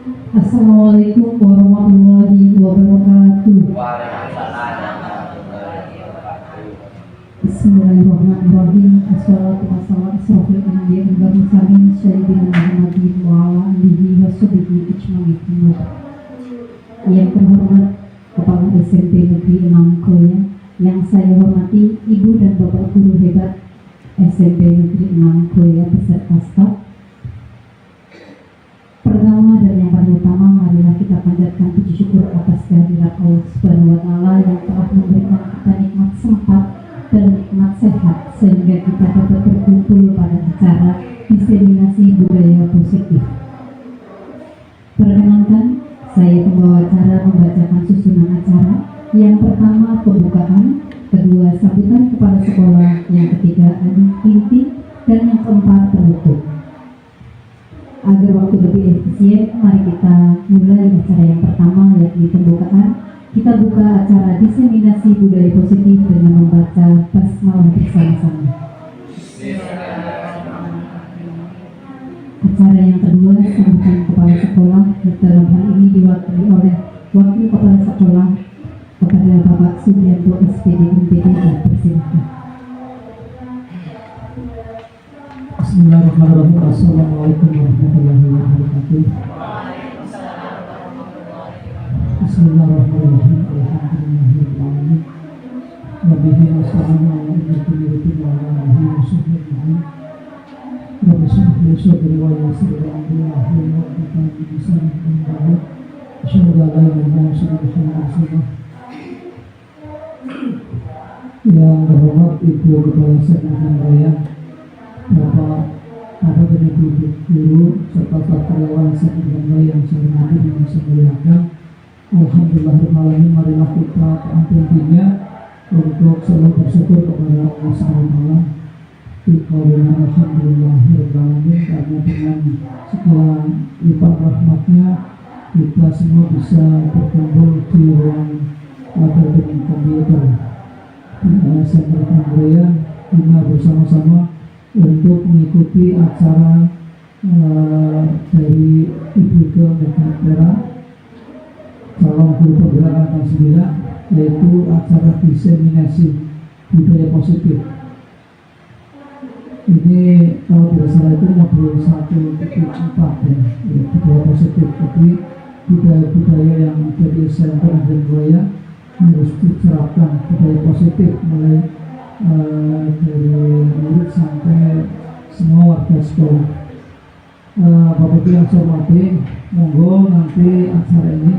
Assalamualaikum warahmatullahi wabarakatuh. Bismillahirrahmanirrahim. Assalatu wassalamu asrofil anbiya'i wal mursalin sayyidina Muhammadin wa ala alihi washabihi ajma'in. Yang terhormat Kepala SMP Negeri 6 Kroya, yang saya hormati Ibu dan Bapak Guru hebat SMP Negeri 6 Kroya beserta staf. Pertama dan yang paling utama, marilah kita panjatkan puji syukur atas kehadirat Allah Subhanahu wa Ta'ala yang telah memberikan kita nikmat sempat dan nikmat sehat sehingga kita dapat berkumpul pada acara diseminasi budaya positif. Perkenankan, saya pembawa acara membacakan susunan acara. Yang pertama pembukaan, kedua sambutan kepala sekolah, yang ketiga inti, dan yang keempat penutup. Agar waktu lebih efisien, mari kita mulai acara yang pertama, yakni pembukaan. Kita buka acara diseminasi budaya positif dengan membaca basmalah bersama-sama. Acara yang kedua, sambutan kepala sekolah, dalam hal ini diwakili oleh wakil kepala sekolah kepada Bapak Sugianto SPD MPD. Persilakan. Bismillahirrahmanirrahim. Assalamualaikum warahmatullahi wabarakatuh. Bismillahirrahmanirrahim. Alhamdulillahirrahmanirrahim. Wabihi nasta'inu ala umurti wa ala alihi wa sahbihi. Rabbi shrah li sadri wa yassir li amri wahlul 'uqdatam min lisani yafqahu qawli. Asyhadu an la ilaha illallah wa asyhadu anna Muhammadan rasulullah. Yang terhormat Ibu Kepala Sekolah Raya, Bapak dan Ibu Guru serta staf karyawan sekolah yang saya hormati dan saya muliakan. Alhamdulillahirrahmanirrahim. Marilah kita taat-taatinya untuk selalu bersyukur kepada Allah SWT. Alhamdulillahirrahmanirrahim, karena dengan segala lipat rahmatnya kita semua bisa berkumpul di ruang laboratorium komputer di Center Pemberian kita bersama-sama untuk mengikuti acara dari Ibu ke Negara calon guru penggerak angkatan 9, yaitu acara diseminasi budaya positif. Ini kalau tidak salah itu modul 1.4 ya, budaya positif. Jadi budaya-budaya yang menjadi center dan budaya harus diterapkan, budaya positif mulai dari murid sampai semua warga sekolah. Bapak Ibu yang saya hormati, monggo nanti acara ini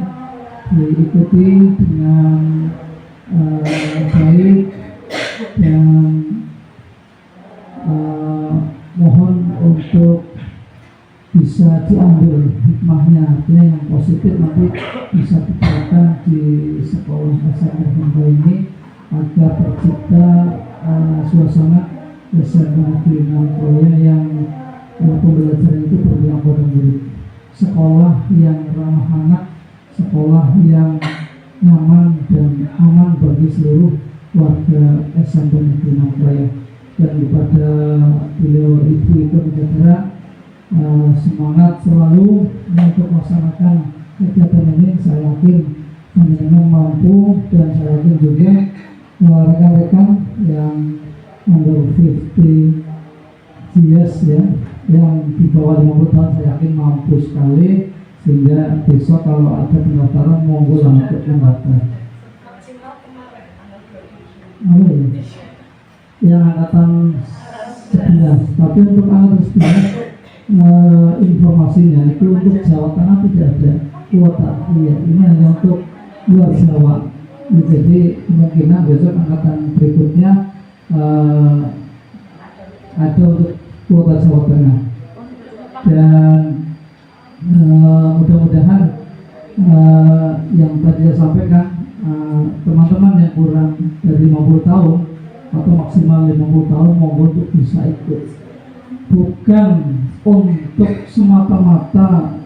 diikuti dengan baik dan mohon untuk bisa diambil hikmahnya, artinya yang positif nanti bisa diterapkan di sekolah SMP ini agar tercipta suasana SMP di Kroya yang pembelajaran itu berdialog pada murid, sekolah yang ramah anak, sekolah yang nyaman dan aman bagi seluruh warga SMP Negeri 6 Kroya. Dan kepada beliau Ibu itu Negara, semangat selalu untuk melaksanakan kegiatan ini. Saya yakin teman-teman mampu, dan saya yakin juga rekan-rekan yang under 50 years ya, yang di bawah 50 tahun, saya yakin mampu sekali, sehingga besok kalau ada pendaftaran monggo lah untuk mendaftar. Yang angkatan 11, tapi untuk angkatan 11 informasinya itu untuk Jawa Tengah tidak ada kuota. Iya, ini hanya untuk luar Jawa. Jadi kemungkinan besok angkatan berikutnya ada untuk kuota Jawa Tengah. Dan mudah-mudahan yang tadi saya sampaikan, teman-teman yang kurang dari 50 tahun atau maksimal 50 tahun monggo untuk bisa ikut, bukan untuk semata-mata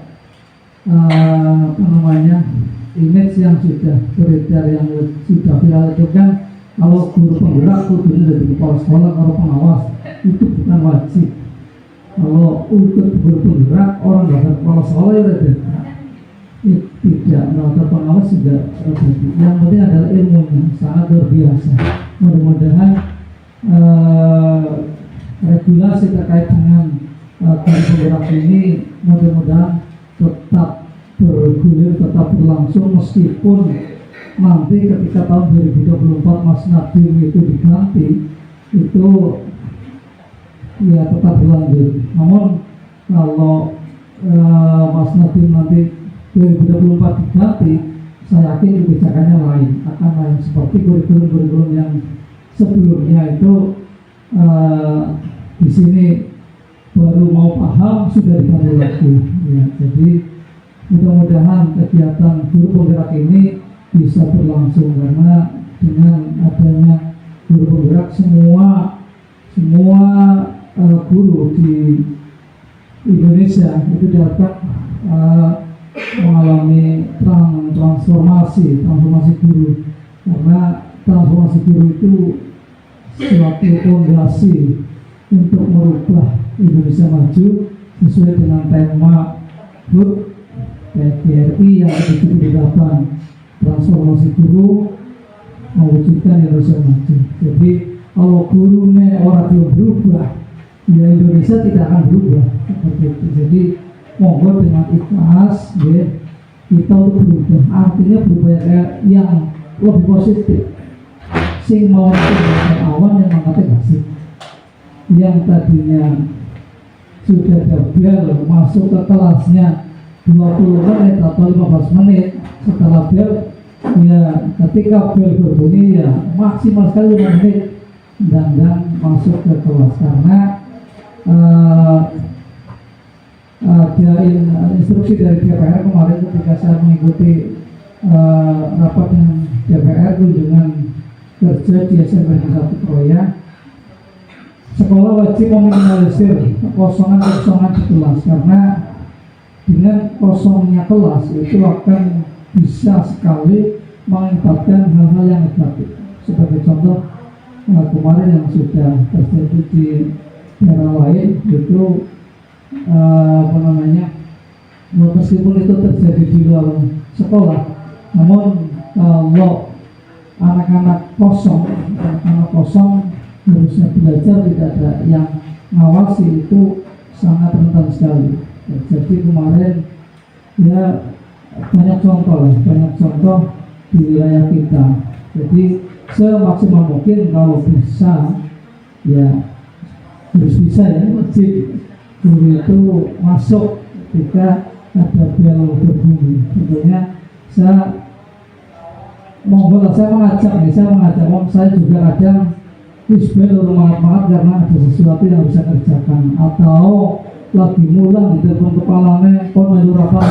image yang sudah beredar, yang sudah viral itu kan. Kalau guru penggerak kudunya dari kepala sekolah, kalau pengawas itu bukan wajib. Kalau untuk guru penggerak orang dari kepala sekolah itu ada. tidak merawat pengawas juga terjadi. Yang penting adalah ilmunya sangat luar biasa. Mudah-mudahan regulasi terkait dengan guru penggerak ini mudah-mudahan tetap bergulir, tetap berlangsung meskipun nanti ketika tahun 2024 Mas Nadiem itu diganti, itu ya tetap berlanjut. Namun kalau Mas Nadiem nanti 2024 diganti, saya yakin kebijakannya lain, akan lain seperti kurikulum-kurikulum yang sebelumnya itu di sini baru mau paham sudah diganti lagi. Ya, jadi mudah-mudahan kegiatan guru penggerak ini bisa berlangsung, karena dengan adanya guru penggerak semua guru di Indonesia itu dapat mengalami transformasi guru, karena transformasi guru itu suatu fondasi untuk merubah Indonesia maju sesuai dengan tema HUT PGRI yang ke-78, transformasi guru mewujudkan Indonesia maju. Jadi kalau gurunya orang belum berubah, ya Indonesia tidak akan berubah seperti itu. Jadi monggo dengan ikhlas ya, kita untuk berubah, artinya berubah yang lebih positif. Sing mau awan yang mengatakan kasih, yang tadinya sudah gagal masuk ke kelasnya 20 menit atau 15 menit setelah bel, ya ketika bel berbunyi ya maksimal sekali 5 menit dan masuk ke kelas, karena ada instruksi dari DPR kemarin ketika saya mengikuti rapat dengan DPR kunjungan kerja di SMP 1 Kroya. Sekolah wajib meminimalisir kekosongan di kelas, karena dengan kosongnya kelas itu akan bisa sekali mengakibatkan hal-hal yang negatif. Sebagai contoh kemarin yang sudah terjadi di daerah lain itu meskipun itu terjadi di luar sekolah, namun kalau anak-anak kosong harusnya belajar tidak ada yang ngawasi, itu sangat rentan sekali. Jadi kemarin ya banyak contoh di wilayah kita. Jadi semaksimal mungkin kalau bisa ya harus bisa ya wajib guru itu masuk ketika ada bel berbunyi. Tentunya saya mengajak saya juga kadang isbel maaf karena ada sesuatu yang bisa kerjakan, atau lagi mulang di depan kepalanya melu rapat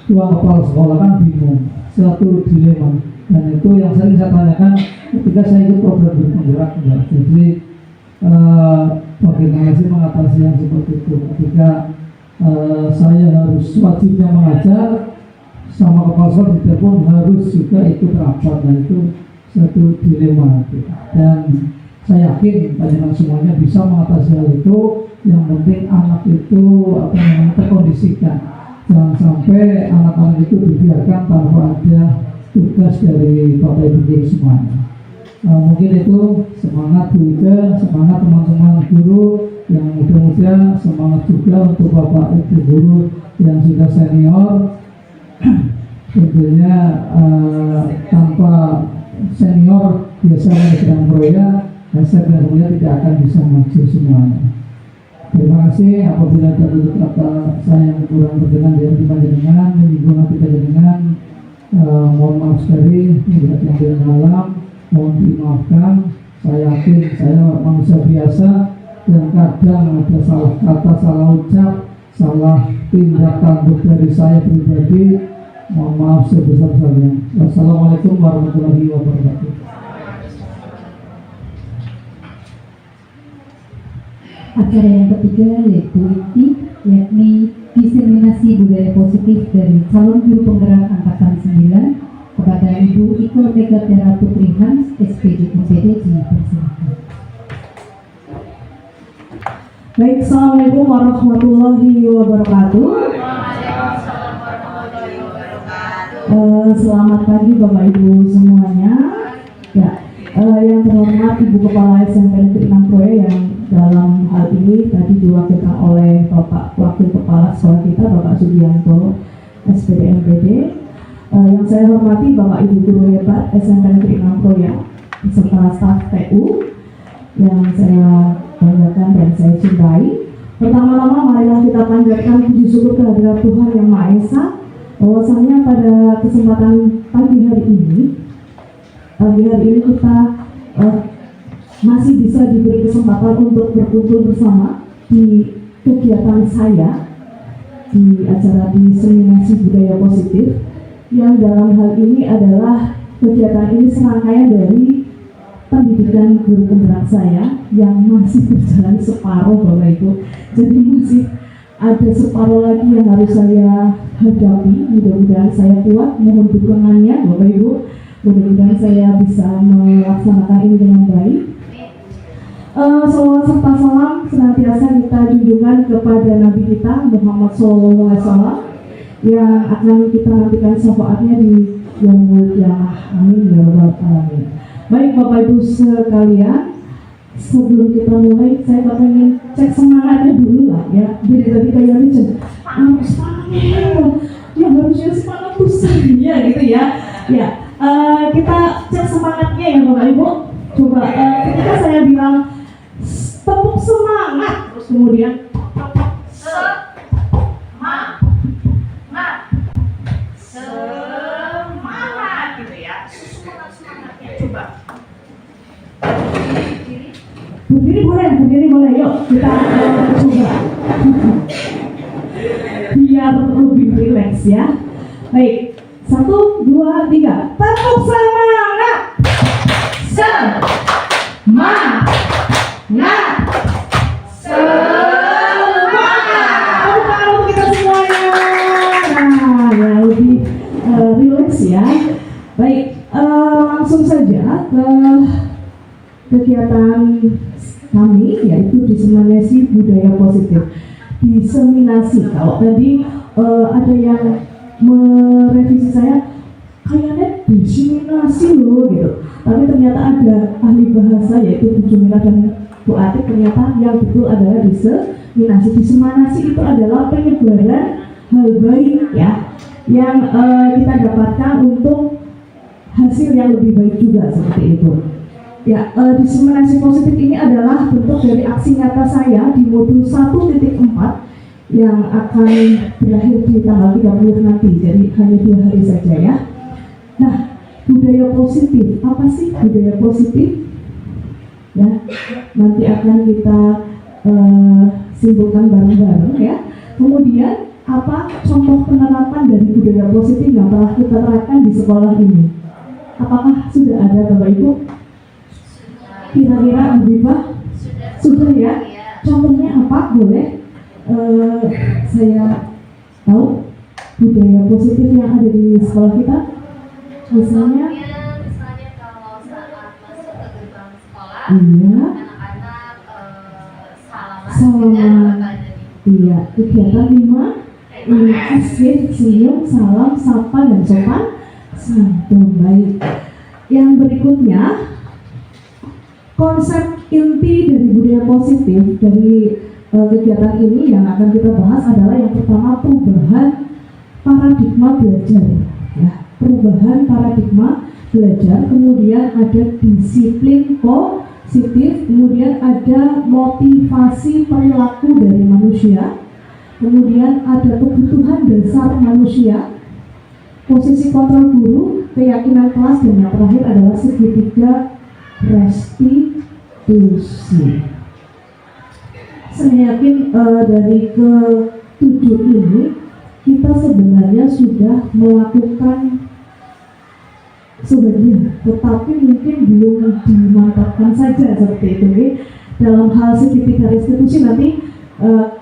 tuan kepala sekolah kan bingung, satu dilema. Dan itu yang sering saya tanyakan ketika saya ikut program guru penggerak ya. Jadi bagaimana sih mengatasi yang seperti itu ketika saya harus wajibnya mengajar sama kepala sekolah di telepon harus juga ikut rapat, dan itu satu dilema itu. Dan saya yakin panjenengan semuanya bisa mengatasi hal itu. Yang penting anak itu terkondisikan, jangan sampai anak-anak itu dibiarkan tanpa ada tugas dari Bapak Ibu guru semuanya. Mungkin itu semangat Bu Ika, semangat teman-teman guru yang muda-muda, semangat juga untuk Bapak Ibu guru yang sudah senior. Tentunya tanpa senior biasanya sedang proyek, saya benar-benar tidak akan bisa maju semuanya. Terima kasih. Apabila ada kata saya yang kurang berkenan di hati panjenengan, menyinggung hati panjenengan, mohon maaf sekali, tidak yang dalam, mohon dimaafkan. Saya yakin saya manusia biasa dan kadang ada salah kata, salah ucap, salah tindakan dari saya pribadi. Mohon maaf sebesar-besarnya. Wassalamualaikum warahmatullahi wabarakatuh. Acara yang ketiga yaitu IPTI, yakni diseminasi budaya positif dari calon guru penggerak angkatan 9 kepada Ibu Iko Megatera Putri Hans, SPD MPD, dipersilakan. Baik, Assalamualaikum warahmatullahi wabarakatuh. Selamat pagi Bapak Ibu semuanya. Ya, yang terhormat Ibu Kepala SMP Negeri 6 Proya yang dalam hal ini tadi diwakilkan oleh Bapak Wakil Kepala Sekolah kita Bapak Sugianto SPD MPD. Yang saya hormati Bapak Ibu Guru hebat SMP Negeri 6 Proya beserta staf TU yang saya banggakan dan saya cintai. Pertama-tama marilah kita panjatkan puji syukur kehadirat Tuhan Yang Maha Esa, bahwasanya pada kesempatan pagi hari ini kita masih bisa diberi kesempatan untuk berkumpul bersama di kegiatan saya di acara diseminasi budaya positif, yang dalam hal ini adalah kegiatan ini serangkaian dari pendidikan guru penggerak saya yang masih berjalan separuh Bapak Ibu. Jadi masih ada separuh lagi yang harus saya hadapi. Mudah-mudahan saya kuat, mohon dukungannya Bapak Ibu. Mudah-mudahan saya bisa melaksanakan ini dengan baik. Salawat serta salam senantiasa kita junjungan kepada Nabi kita Muhammad SAW yang akan kita nantikan syafaatnya di yaumul qiyamah. Amin ya rabbal alamin. Baik Bapak Ibu sekalian, sebelum kita mulai saya pengen cek semangatnya dulu lah ya. Jadi tadi kayak Richard, semangat ya, harusnya semangat besar ya gitu ya. Ya, kita cek semangatnya ya Bapak Ibu. Coba ketika saya bilang tepuk semangat, terus kemudian semangat gitu ya. Semangatnya coba. Berdiri boleh, yuk kita coba biar lebih rileks ya. Baik, 1, 2, 3, tepuk semangat. Semangat. Untuk kita semuanya. Nah, ya lebih rileks ya. Baik, langsung saja ke kegiatan kami, yaitu diseminasi budaya positif. Diseminasi, kalau tadi ada yang merevisi saya, kayaknya diseminasi loh gitu. Tapi ternyata ada ahli bahasa yaitu Bu Jumila dan Bu Atik, ternyata yang betul adalah diseminasi. Diseminasi itu adalah penyebaran hal baik ya, yang kita dapatkan untuk hasil yang lebih baik juga seperti itu. Ya, diseminasi positif ini adalah bentuk dari aksi nyata saya di modul 1.4 yang akan berakhir di tanggal 30 nanti, jadi hanya 2 hari saja ya. Nah, budaya positif, apa sih budaya positif? Ya, nanti akan kita simpulkan bareng-bareng ya. Kemudian, apa contoh penerapan dari budaya positif yang telah kita terapkan di sekolah ini? Apakah sudah ada Bapak Ibu? Kira-kira Mbak sudah ya? Contohnya apa? Boleh saya tahu budaya positif yang ada di sekolah kita? Misalnya kalau saat masuk ke gerbang sekolah, iya, anak-anak salaman salaman, iya, kegiatan 5 asik, senyum, salam, sapa, dan sopan santun. Baik. Yang berikutnya, konsep inti dari budaya positif dari kegiatan ini yang akan kita bahas adalah yang pertama, perubahan paradigma belajar ya, perubahan paradigma belajar, kemudian ada disiplin positif, kemudian ada motivasi perilaku dari manusia, kemudian ada kebutuhan dasar manusia, posisi kontrol guru, keyakinan kelas, dan yang terakhir adalah segitiga restitusi. Saya yakin dari ke-7 ini kita sebenarnya sudah melakukan sebagian, tetapi mungkin belum dimantapkan saja seperti itu. Dalam hal segitiga restitusi nanti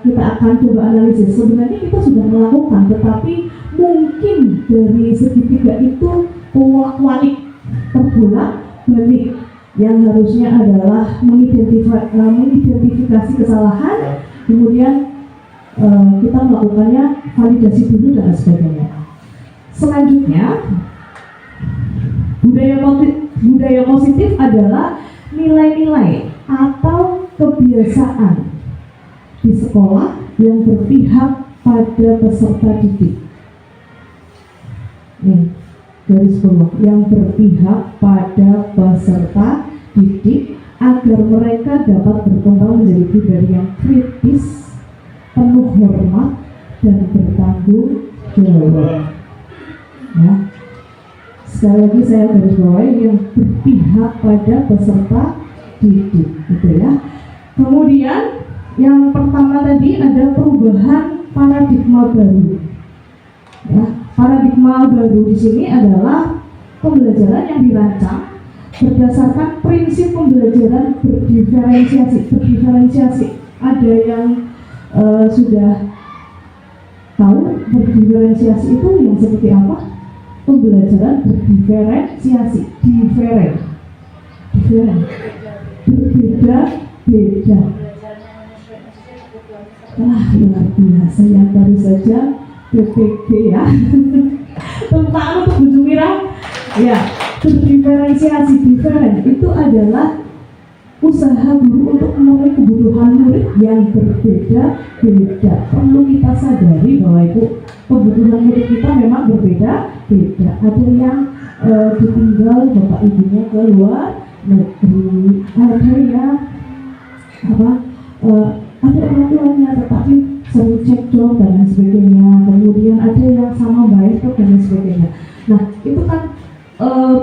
kita akan coba analisis. Sebenarnya kita sudah melakukan, tetapi mungkin dari segitiga itu bolak-balik, terbolak-balik, yang harusnya adalah mengidentifikasi kesalahan, kemudian kita melakukannya validasi dulu dan sebagainya. Selanjutnya, budaya positif adalah nilai-nilai atau kebiasaan di sekolah yang berpihak pada peserta didik. Nih, garis bawah, yang berpihak pada peserta didik agar mereka dapat berkembang menjadi pribadi yang kritis, penuh hormat, dan bertanggung jawab. Ya. Sekali lagi saya garis bawahi, yang berpihak pada peserta didik, gitu ya. Kemudian yang pertama tadi ada perubahan paradigma baru. Ya, paradigma baru di sini adalah pembelajaran yang dirancang berdasarkan prinsip pembelajaran berdiferensiasi. Ada yang sudah tahu berdiferensiasi itu yang seperti apa? Pembelajaran berdiferensiasi, berbeda-beda. Wah, luar biasa, yang baru saja PPG ya. Tentang untuk Bu Jumira, ya, berdiferensiasi, itu adalah usaha guru untuk memenuhi kebutuhan murid yang berbeda-beda. Perlu kita sadari bahwa itu kebutuhan murid kita memang berbeda-beda. Ada yang ditinggal bapak ibunya ke luar negeri, ada yang ada orang tuanya tetapi sering cekcok dan lain sebagainya. Kemudian ada yang sama baik dan lain sebagainya. Nah, itu kan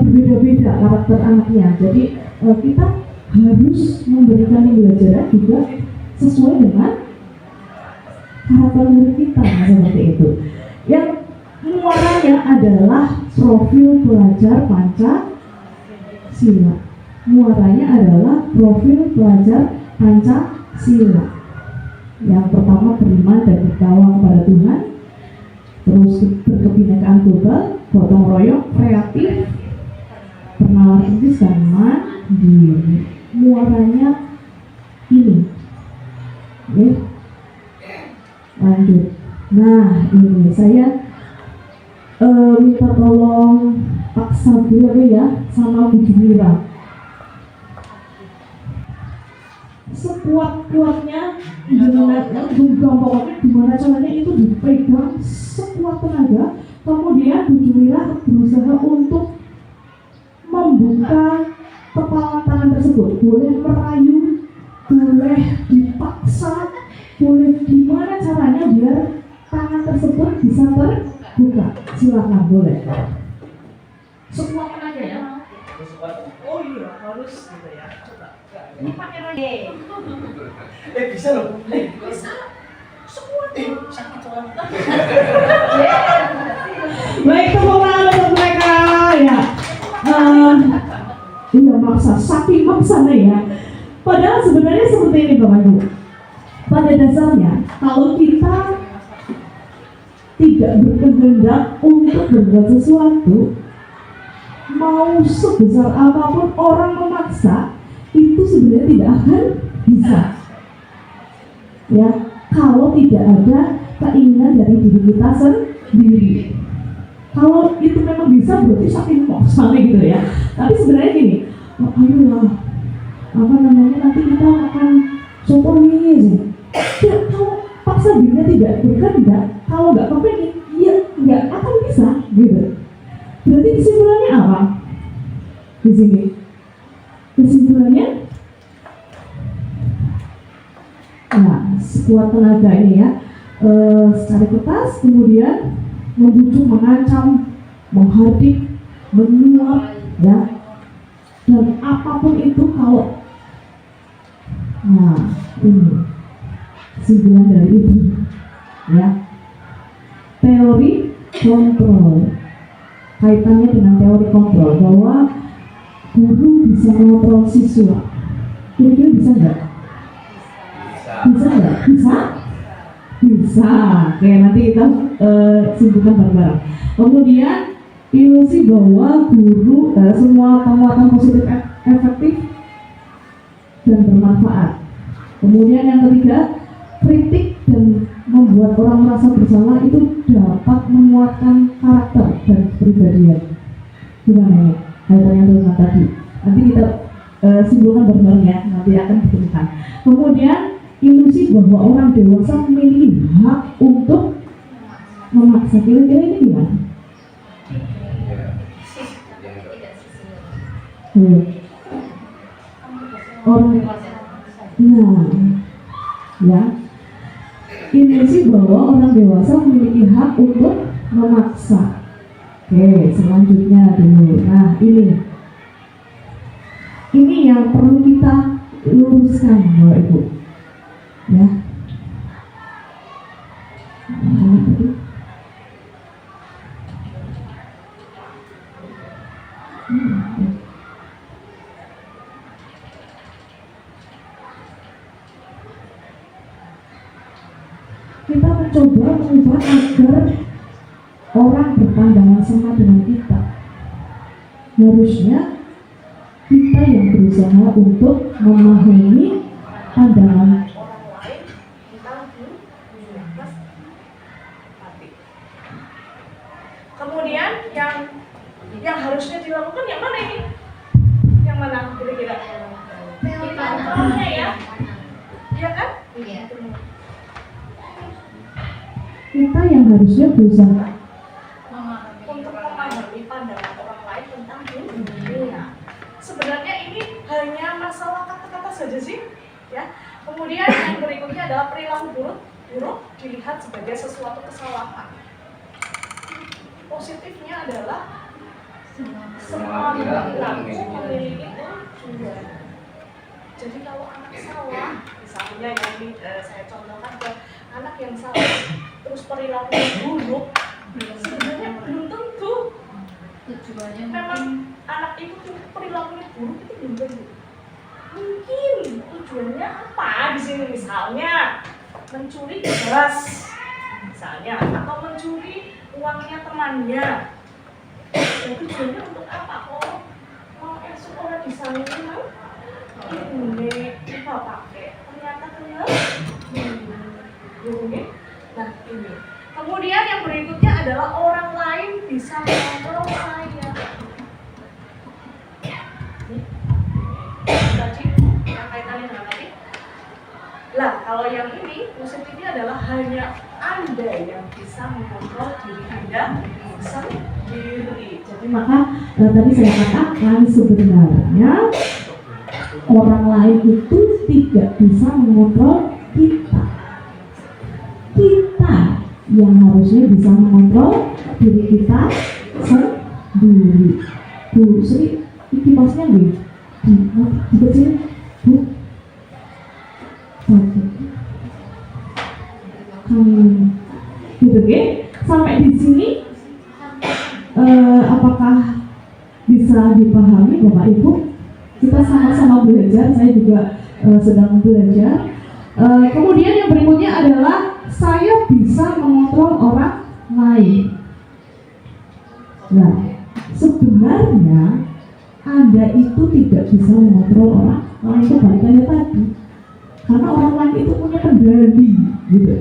berbeda-beda karakter anaknya. Jadi kita harus memberikan pembelajaran juga sesuai dengan karakter murid kita, seperti itu. Yang muaranya adalah profil pelajar Pancasila. Muaranya adalah profil pelajar Pancasila. Yang pertama, beriman dan bertakwa kepada Tuhan, terus berkebinekaan global, gotong royong, kreatif, bernalar kritis, dan mandiri. Muaranya ini, ya. Lanjut. Nah, ini saya minta tolong Pak Sabila ya sama Bu Jumira. Sekuat-kuatnya gimana caranya itu dipegang sekuat tenaga. Kemudian Bu Jumira berusaha untuk membuka kepalan tangan tersebut. Boleh merayu, boleh dipaksa, boleh gimana caranya biar tangan tersebut bisa terbuka. Silakan, boleh. Sekuat tenaga ya. Oh iya, harus gitu ya. Coba. Ini pakai lagi. Bisa loh. Bisa. Sekuat. Sakit banget. Baik, tepuk tangan untuk mereka ya. Iya, maksa, saking maksanya ya. Padahal sebenarnya seperti ini Bapak Ibu. Pada dasarnya, kalau kita tidak berkehendak untuk berbuat sesuatu, mau sebesar apapun orang memaksa, itu sebenarnya tidak akan bisa. Ya, kalau tidak ada keinginan dari diri kita sendiri. Kalau itu memang bisa, berarti saking maksanya gitu ya. Tapi sebenarnya gini, ayolah, nanti kita akan sotomi. Ya, kalau paksa dirinya tidak berkehendak, kalau nggak kepengen, ya nggak akan bisa gitu. Berarti kesimpulannya apa? Di sini kesimpulannya, nah, sekuat tenaga ini ya, secara kertas, kemudian membujuk, mengancam, menghardik, menyuap, ya, dan apapun itu kalau, nah ini kesimpulan dari itu, ya. Teori kontrol, kaitannya dengan teori kontrol, bahwa guru bisa mengontrol siswa. Kira-kira bisa nggak? Bisa nggak? Bisa. Oke, nanti kita simpulkan bareng-bareng. Kemudian ilusi bahwa guru semua penguatan positif efektif dan bermanfaat. Kemudian yang ketiga, kritik dan membuat orang merasa bersalah itu dapat menguatkan karakter dan kepribadian. Gimana ini? Kaitannya dengan tadi. Nanti kita simpulkan bareng-bareng ya, nanti akan ditemukan. Kemudian ilusi bahwa orang dewasa memiliki hak untuk memaksa. Kira-kira ini gimana? Orang ya, ilusi bahwa orang dewasa memiliki hak untuk memaksa. Oke, selanjutnya dulu. Nah, ini yang perlu kita luruskan, Bapak Ibu. Ya. Kita mencoba mengubah agar orang berpandangan sama dengan kita. Harusnya kita yang berusaha untuk memahami pandangan orang lain tentang dunia plus hati. Kemudian yang harusnya dilakukan yang mana ini? Yang mana kira-kira? Contohnya ya, iya kan? Iya. kita yang harusnya berusaha Untuk memahami pandangan orang lain tentang dunia. Sebenarnya ini hanya masalah kata-kata saja sih, ya. Kemudian yang berikutnya adalah perilaku buruk dilihat sebagai sesuatu kesalahan. Positifnya adalah semua perilaku memiliki tujuan. Jadi kalau anak salah, misalnya yang ini saya contohkan ke anak yang salah, terus perilaku buruk, sebenarnya belum tentu. Tujuannya Memang anak itu perilakunya buruk itu belum tentu. Mungkin tujuannya apa di sini, misalnya mencuri beras, misalnya, atau mencuri uangnya temannya. Dan tujuannya untuk apa? Oh, mau sekolah di sana ini kita pakai, ternyata kena. Nah ini. Kemudian yang berikutnya adalah orang lain bisa mengontrol saya. Tadi yang kaitannya dengan tadi. Lah kalau yang ini positifnya adalah hanya Anda yang bisa mengontrol diri Anda sendiri. Jadi maka tadi saya katakan sebenarnya orang lain itu tidak bisa mengontrol kita. Kita yang harusnya bisa mengontrol diri kita sendiri. Bu Sri, ini pasnya nih di kecil, Bu. Gitu ya. Sampai di sini apakah bisa dipahami Bapak Ibu? Kita sama-sama belajar, saya juga sedang belajar. Kemudian yang berikutnya adalah saya bisa mengontrol orang lain. Nah, sebenarnya Anda itu tidak bisa mengontrol orang lain, kebalikannya tadi. Karena orang lain itu punya kendali, gitu.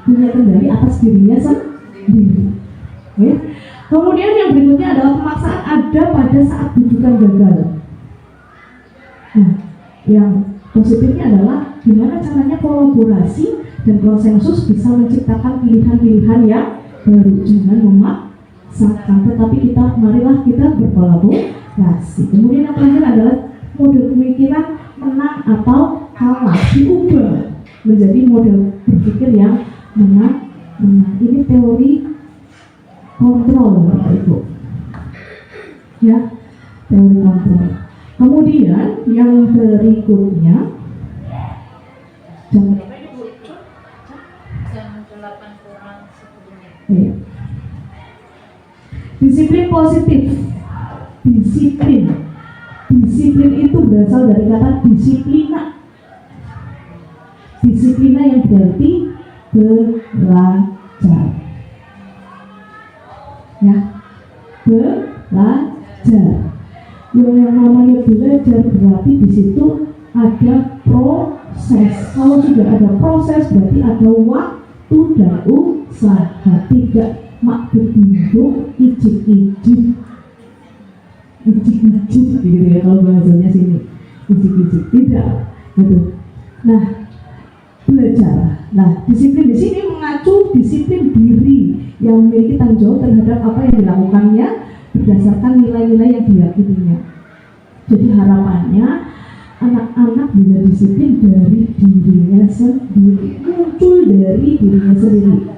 Punya kendali atas dirinya sendiri. Ya. Kemudian yang berikutnya adalah pemaksaan ada pada saat rujukan gagal. Nah, yang positifnya adalah gimana caranya kolaborasi dan konsensus bisa menciptakan pilihan-pilihan yang baru. Jangan memaksakan, tetapi marilah kita berkolaborasi. Kemudian yang terakhir adalah model pemikiran menang atau kalah diubah menjadi model berpikir yang menang. Ini teori kontrol, Bapak Ibu. Ya, teori kontrol. Kemudian yang berikutnya jam 8 kurang 10 menit. iya. Disiplin positif. Disiplin itu berasal dari kata disiplina. Disiplina yang berarti belajar. Ya, belajar. Yang namanya belajar berarti di situ ada proses. Kalau sudah ada proses berarti ada waktu. dan usaha, tidak mak berhitung ijik-ijik gitu ya kalau bahasanya sini, ijik-ijik tidak gitu. Nah, belajar. Nah, disiplin di sini mengacu disiplin diri yang memiliki tanggung jawab terhadap apa yang dilakukannya berdasarkan nilai-nilai yang diyakininya. Jadi harapannya anak-anak bisa disiplin dari dirinya sendiri, muncul dari dirinya sendiri.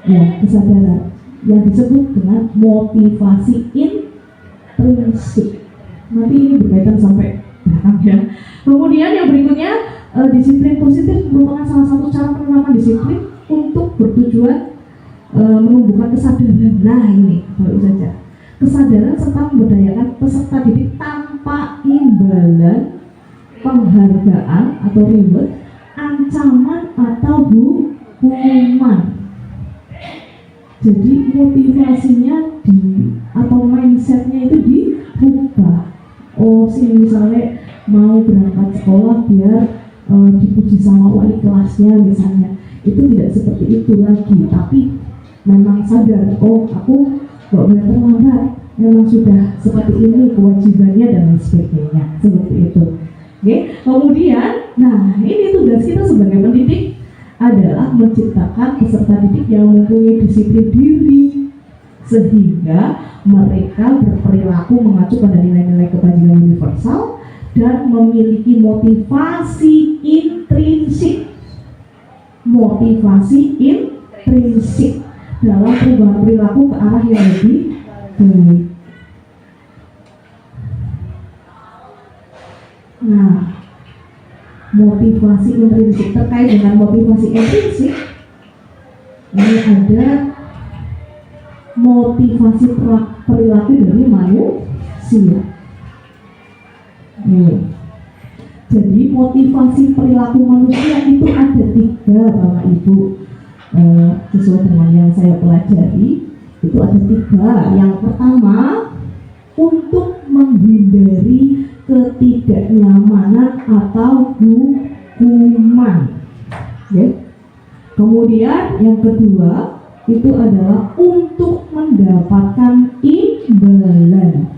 Ya, kesadaran yang disebut dengan motivasi intrinsik. Nanti ini berkaitan sampai belakang ya. Kemudian yang berikutnya, disiplin positif merupakan salah satu cara penerapan disiplin untuk bertujuan menumbuhkan kesadaran. Nah ini baru saja kesadaran serta memberdayakan peserta didik tanpa imbalan, penghargaan atau reward, ancaman atau hukuman. Jadi motivasinya atau mindsetnya itu diubah. Oh sih misalnya mau berangkat sekolah biar dipuji sama wali kelasnya misalnya, itu tidak seperti itu lagi, tapi memang sadar, oh aku gak boleh terlambat, memang sudah seperti ini kewajibannya dan lain sebagainya, seperti itu. Oke, kemudian, nah ini tugas kita sebagai pendidik adalah menciptakan peserta didik yang mempunyai disiplin diri sehingga mereka berperilaku mengacu pada nilai-nilai kebajikan universal dan memiliki motivasi intrinsik. Motivasi intrinsik dalam perubahan perilaku ke arah yang lebih baik. Nah, motivasi intrinsik, terkait dengan motivasi intrinsik ini ada motivasi perilaku dari manusia. Jadi motivasi perilaku manusia itu ada 3 Bapak Ibu, sesuai dengan yang saya pelajari itu ada 3. Yang pertama, untuk menghindari ketidaknyamanan atau hukuman. Ya. Kemudian yang kedua itu adalah untuk mendapatkan imbalan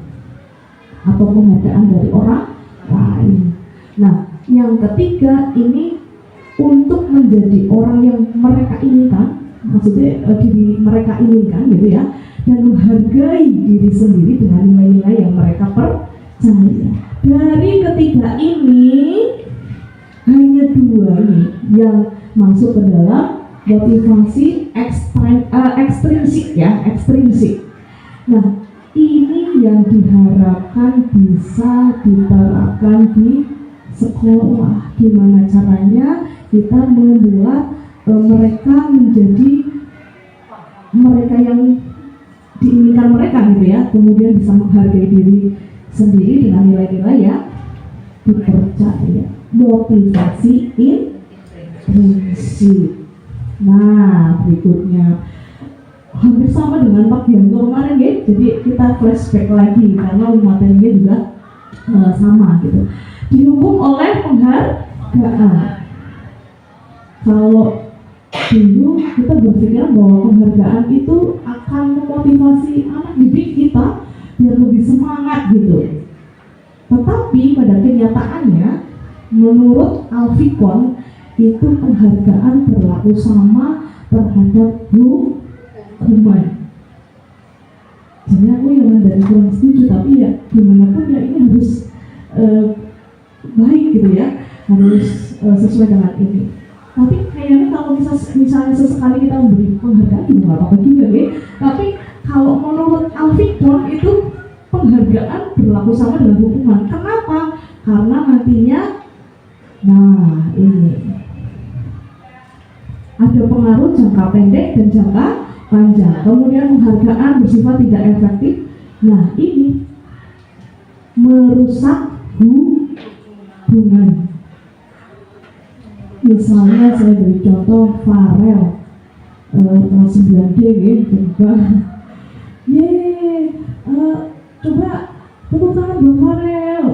atau penghargaan dari orang lain. Nah, yang ketiga ini untuk menjadi orang yang mereka inginkan, maksudnya diri mereka inginkan gitu ya, dan menghargai diri sendiri dengan nilai-nilai yang mereka percaya. Dari ketiga ini hanya 2 nih yang masuk ke dalam motivasi ekstrinsik ya, ekstrinsik. Nah, ini yang diharapkan bisa diterapkan di sekolah. Gimana caranya kita membuat mereka menjadi mereka yang diinginkan mereka gitu ya, kemudian bisa menghargai diri sendiri dengan nilai-nilai yang dipercaya. Motivasi intrinsik. Nah, berikutnya hampir sama dengan Pak Bianto kemarin ya. Jadi kita flashback lagi karena materinya juga sama gitu. Didukung oleh penghargaan. Kalau dulu kita berpikir bahwa penghargaan itu akan memotivasi anak didik kita biar lebih semangat gitu. Tetapi pada kenyataannya, menurut Alfikon itu penghargaan berlaku sama terhadap hukuman. Jadi aku yang dari kurang setuju, tapi ya gimana pun ya ini harus baik gitu ya, harus sesuai dengan ini. Tapi kayaknya kalau misalnya sesekali kita memberi penghargaan juga nggak apa-apa juga ya. Tapi kalau menurut Alfikon itu penghargaan berlaku sama dengan hukuman. Kenapa? Karena nantinya, nah ini ada pengaruh jangka pendek dan jangka panjang. Kemudian penghargaan bersifat tidak efektif. Nah ini merusak hubungan. Misalnya saya beri contoh Farel kelas 9D gitu. Coba tepuk tangan buat Farel.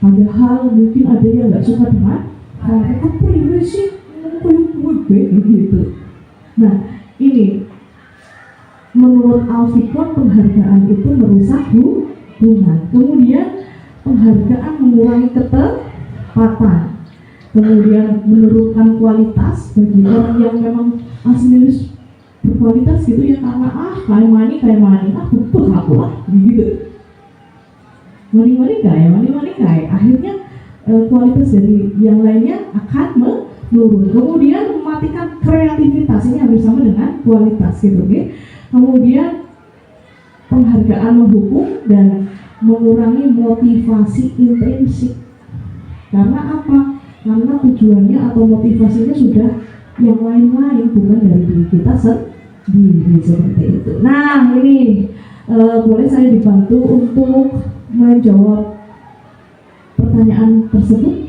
Padahal mungkin ada yang nggak suka dengan Farel. Apa ini sih? Gitu. Nah, ini menurut Alfikon penghargaan itu merusak hubungan. Kemudian penghargaan mengurangi ketepatan. Kemudian menurunkan kualitas bagi orang yang memang aslinya berkualitas gitu ya, karena kayak mani betul aku lah gitu. Mani kayak akhirnya kualitas dari yang lainnya akan menurun. Kemudian mematikan kreativitas, ini hampir sama dengan kualitas gitu, okay? Kemudian penghargaan menghukum dan mengurangi motivasi intrinsik. Karena apa? Karena tujuannya atau motivasinya sudah yang lain-lain, bukan dari diri kita sendiri, seperti itu. Nah, ini boleh saya dibantu untuk menjawab pertanyaan tersebut?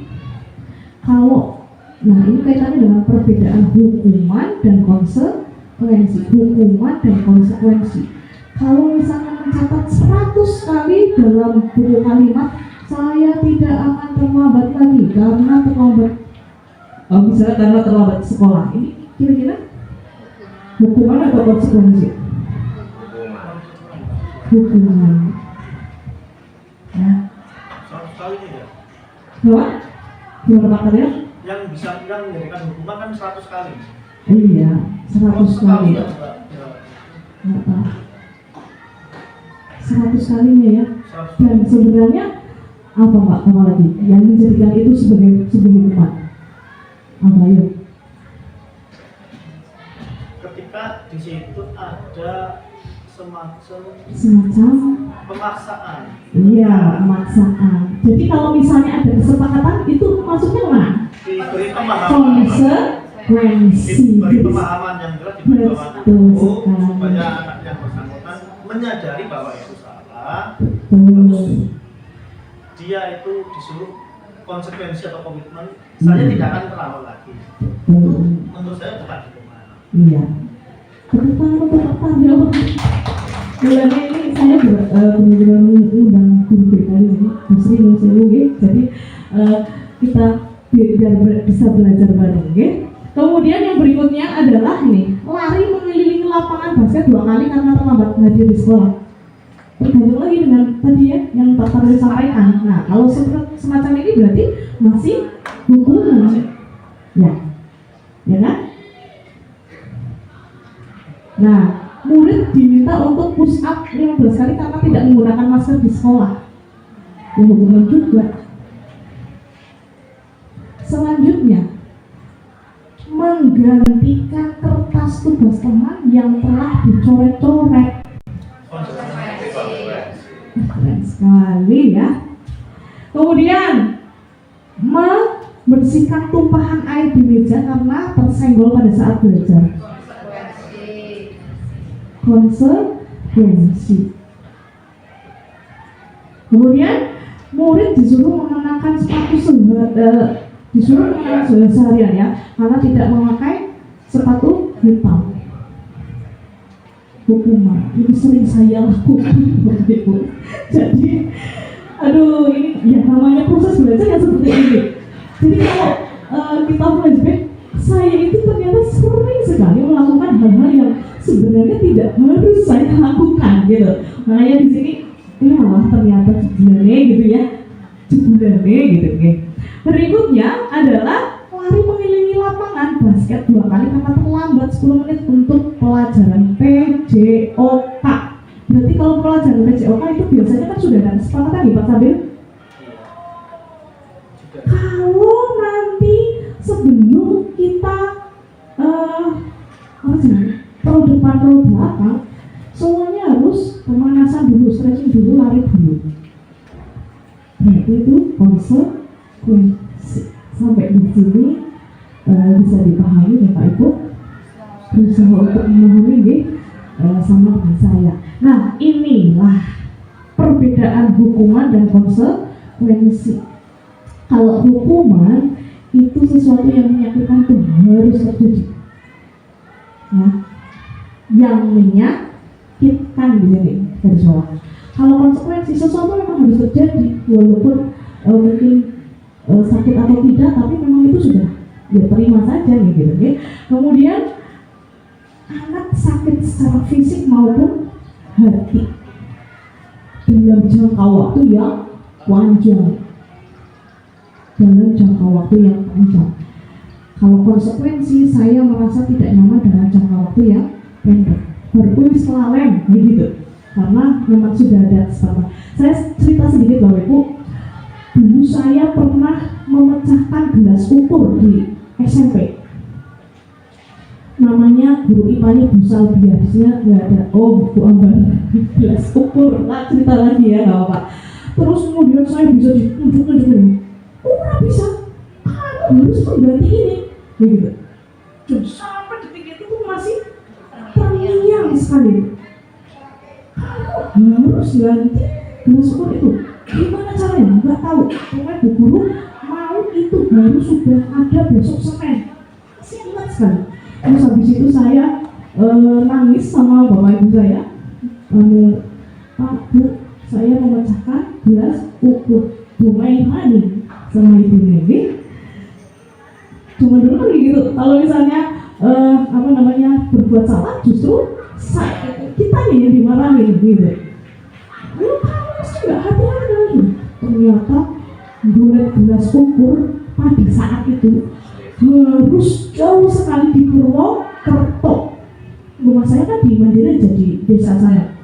Nah ini kaitannya dengan perbedaan hukuman dan konsekuensi. Hukuman dan konsekuensi. Kalau misalnya mencatat 100 kali dalam buku kalimat, saya tidak akan terlambat lagi karena terlambat, misalnya karena terlambat sekolah. Ini kira-kira hukuman atau konsekuensi? Hukuman. Ya. Sekali ya. Apa? Gimana Pak Karya? Yang bisa yang menjadikan hukuman kan 100 kali. Iya, 100 kali. Ya, 100 kalinya ya. 100. Dan sebenarnya apa Pak, apa lagi yang menjadikan itu sebagai sebuah hukuman? Apa ya? Ketika di situ ada Semacam pemaksaan. iya, pemaksaan. Jadi kalau misalnya ada kesepakatan itu masuknya kemana? Diberi pemahaman. Konsekuensi. Diberi pemahaman yang jelas, diberi pemahaman Betul hukum sekali. supaya anak yang bersangkutan menyadari bahwa itu salah. Betul. Dia itu disuruh konsekuensi atau komitmen. Saya tidak akan terulang lagi. Betul. Menurut saya bukan hukuman. Iya. Kedepan ya. Bulan ini saya benar-benar mengundang guru BK di sini, Bu Sri, Bu Sewu, jadi kita biar bisa belajar bareng, Kemudian yang berikutnya adalah nih, lari mengelilingi lapangan basket 2 kali karena terlambat hadir di sekolah. Tergantung lagi dengan tadi ya yang Pak Tarli sampaikan. Nah, kalau semacam ini berarti masih hukuman, ya kan? Nah, murid diminta untuk push up 15 kali karena tidak menggunakan masker di sekolah. Ya, hukuman juga. Selanjutnya, menggantikan kertas tugas teman yang telah dicoret-coret. Keren sekali ya. Kemudian, membersihkan tumpahan air di meja karena tersenggol pada saat belajar. Konsekuensi. Kemudian murid disuruh mengenakan sepatu seharian ya, karena tidak memakai sepatu hitam. Hukuman ini sering saya lakukan. Jadi, aduh, ini ya namanya proses belajar yang seperti ini. Jadi kalau kita flashback, saya itu ternyata sering sekali melakukan hal-hal yang sebenarnya tidak harus saya lakukan gitu. Makanya di sini ternyata jebulannya gitu ya, jebulannya gitu. Berikutnya adalah lari mengelilingi lapangan basket 2 kali karena terlambat 10 menit untuk pelajaran PJOK. Berarti kalau pelajaran PJOK itu biasanya kan sudah ada kesepakatan nih Pak Sabil. Kalau nanti sebelum kita pro depan pro belakang, semuanya harus pemanasan dulu, stretching dulu, lari dulu. Berarti itu konsekuensi. Sampai di sini bisa dipahami Bapak Ibu, berusaha untuk memahami sama dengan saya. Nah, inilah perbedaan hukuman dan konsekuensi. Kalau hukuman itu sesuatu yang menyakitkan itu harus terjadi, ya, yang menyakitkan di sini dari bawah. Kalau konsekuensi sesuatu memang harus terjadi, walaupun mungkin sakit atau tidak, tapi memang itu sudah ya terima saja gitu. Kemudian anak sakit secara fisik maupun hati dalam jangka waktu yang panjang. Dalam jangka waktu yang panjang. Kalau konsekuensi saya merasa tidak nyaman dalam jangka waktu yang pendek. Berkuis lalem begitu. Karena memang sudah ada sama. Saya cerita sedikit Bapak Ibu. Dulu saya pernah memecahkan gelas ukur di SMP. Namanya guru IPA-nya Bu Salbia, biasanya nggak ada. Oh, Bu Ambar, gelas ukur. Nah, cerita lagi ya, nggak apa-apa. Terus kemudian saya bisa ditunjuk-tunjukin. Oh, nggak bisa. Kamu harus mengganti ini. Begitu. Dan sampai detik itu tuh masih terngiang sekali. Kamu harus ganti gelas ukur itu. Gimana caranya? Nggak tahu. Pokoknya Bu Guru mau itu harus sudah ada besok Senin. Masih ingat sekali. Terus habis itu saya nangis sama bapak ibu saya. Pak, Bu, saya memecahkan gelas ukur bunga nih sama ibu Nevi. Cuma dulu kan gitu. Kalau misalnya berbuat salah, justru kita nih yang dimarahin gitu. Lu kamu sih nggak hati-hati. Ternyata gelas ukur pada saat itu harus jauh sekali di Purwokerto. Rumah saya kan di Mandiri, jadi desa saya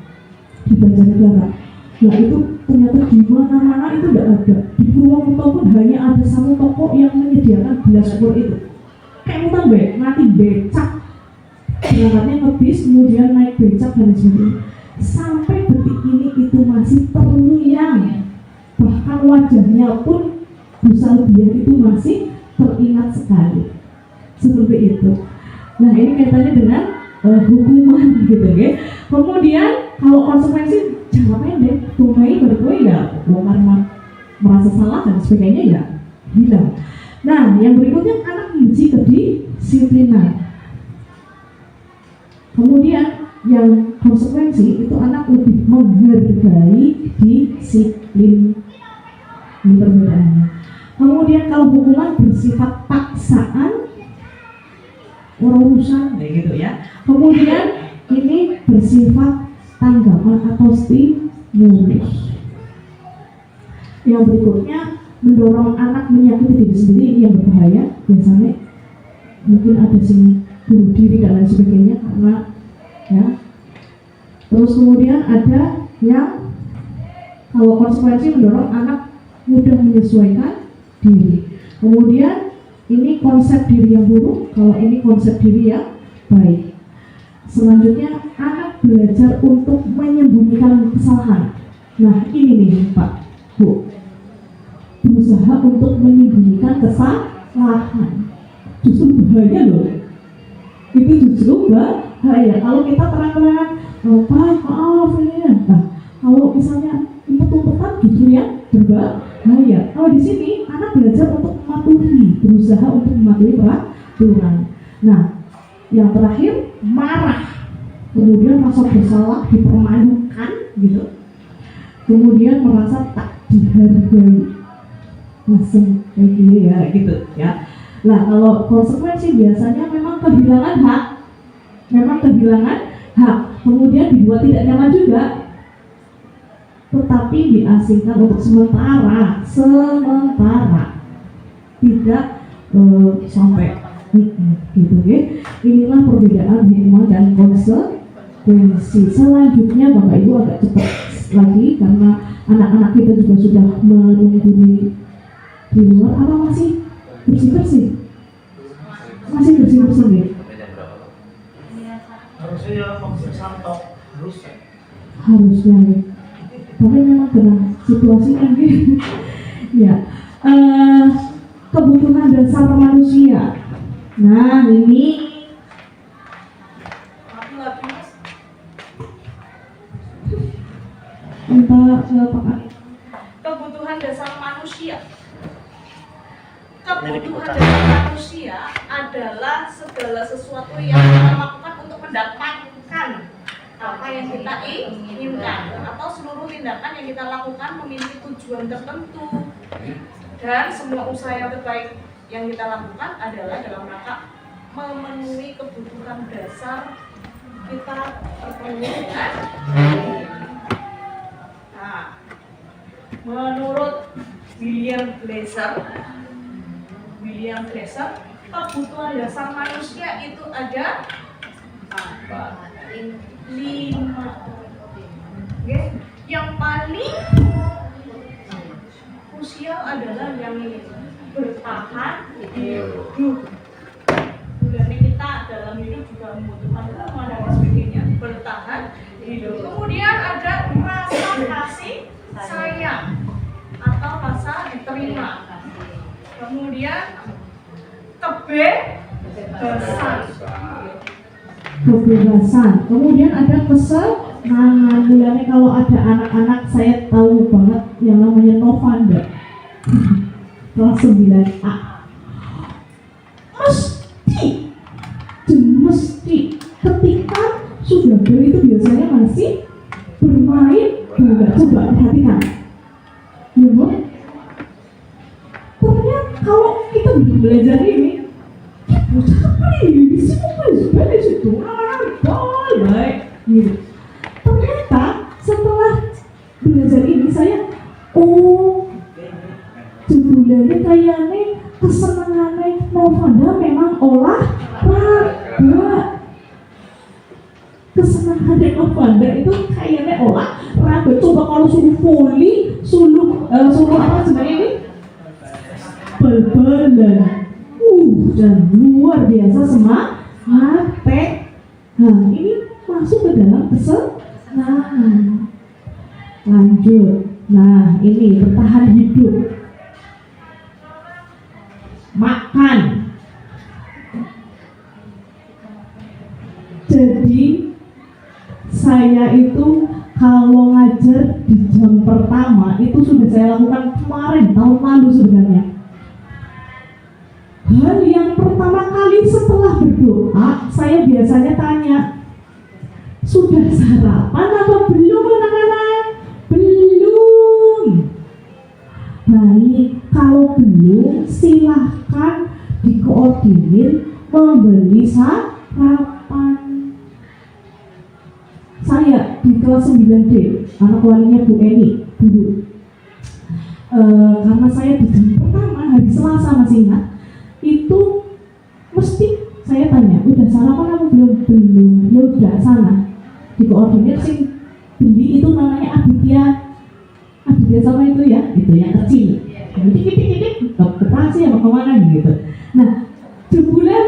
di Banjarnegara. Nah itu ternyata di mana-mana itu tidak ada. Di Purwokerto pun hanya ada satu toko yang menyediakan gelas ukur itu. Kayak utang nanti becak, berangkatnya ngebis, kemudian naik becak dan sebagainya. Sampai detik ini itu masih terngiang. Bahkan wajahnya pun Bu Salbia itu masih teringat sekali, seperti itu. Nah ini kaitannya dengan hukuman gitu ya. Kemudian kalau konsekuensi jangka pendek, tunai berkue ya, karena merasa salah dan sebagainya ya hilang. Nah yang berikutnya anak menguji kedisiplinan. Kemudian yang konsekuensi itu anak lebih menghargai disiplin. Ini perbedaannya. Kemudian kalau hukuman bersifat paksaan, urusan kayak gitu ya. Kemudian ini bersifat tanggapan atau stimulus. Yang berikutnya mendorong anak menyakiti diri sendiri, ini yang berbahaya. Biasanya mungkin ada sini bunuh diri dan lain sebagainya karena ya. Terus kemudian ada yang kalau konsekuensi mendorong anak mudah menyesuaikan diri. Kemudian ini konsep diri yang buruk, kalau ini konsep diri yang baik. Selanjutnya anak belajar untuk menyembunyikan kesalahan. Nah ini nih Pak, Bu, berusaha untuk menyembunyikan kesalahan. Justru bahaya loh. Itu justru bahaya. Kalau kita terang-terangan, Pak maaf ini. Nah kalau misalnya umpet-umpetan justru yang berbahaya. Kalau di sini anak belajar untuk mematuhi, berusaha untuk mematuhi peraturan. Nah, yang terakhir marah, kemudian rasa bersalah, dipermalukan, gitu. Kemudian merasa tak dihargai, langsung kayak gini ya, gitu ya. Nah, kalau konsekuensi biasanya memang kehilangan hak, kemudian dibuat tidak nyaman juga. Tetapi diasingkan untuk sementara tidak sampai gitu ya. Inilah perbedaan hikmah dan konsekuensi. Selanjutnya Bapak Ibu agak cepat lagi karena anak-anak kita juga sudah menunggu di luar. Apa masih bersih-bersih? Masih bersih-bersih ya? Harusnya ya maksud santok Harusnya ya. Tapi memang kena situasinya gitu. Ya, kebutuhan dasar manusia. Nah ini kita pakai kebutuhan dasar manusia. Kebutuhan dasar manusia adalah segala sesuatu yang kita lakukan untuk mendapatkan apa yang kita inginkan, atau seluruh tindakan yang kita lakukan memiliki tujuan tertentu, dan semua usaha yang terbaik yang kita lakukan adalah dalam rangka memenuhi kebutuhan dasar kita bertemu ya. Nah, menurut William Glasser, kebutuhan dasar manusia itu ada 5. Oke, yang paling krusial adalah yang ini, bertahan hidup. Jadi kita dalam hidup juga membutuhkan rumah dan sebagainya, bertahan hidup. Kemudian ada rasa kasih sayang atau rasa diterima. Kemudian kebebasan. Kemudian ada kesenangan. Mulanya kalau ada anak-anak, saya tahu banget yang namanya Novanda kelas 9A. Mesti ketika sudah beli itu biasanya masih bermain bola. Coba perhatikan ya Bu, ternyata kalau kita belum belajar ini di situ baik gitu. Ternyata setelah belajar ini saya judulnya kayaknya kesenangannya Novanda memang olahraga. Kesenangan Novanda itu kayaknya olahraga. Coba kalau suruh voli, suruh apa sebenarnya ini? Bal-balan. Dan luar biasa semangat. Nah, ini masuk ke dalam kesenangan. Lanjut. Nah, ini bertahan hidup. Makan. Jadi saya itu kalau ngajar di jam pertama itu sudah saya lakukan kemarin tahun lalu sebenarnya. Hal yang pertama kali setelah berdoa, saya biasanya tanya, sudah sarapan atau belum anak-anak? Belum. Baik, kalau belum silahkan dikoordinir membeli sarapan. Saya di kelas 9D, anak walinya Bu Eni dulu. Karena saya di jam pertama hari Selasa masih ingat, itu mesti saya tanya, udah sarapan apa belum? Ya udah, sana dikoordinir sih beli itu namanya Aditya sama itu ya, itu yang kecil. Titik operasi apa kemana gitu. Nah, sebulan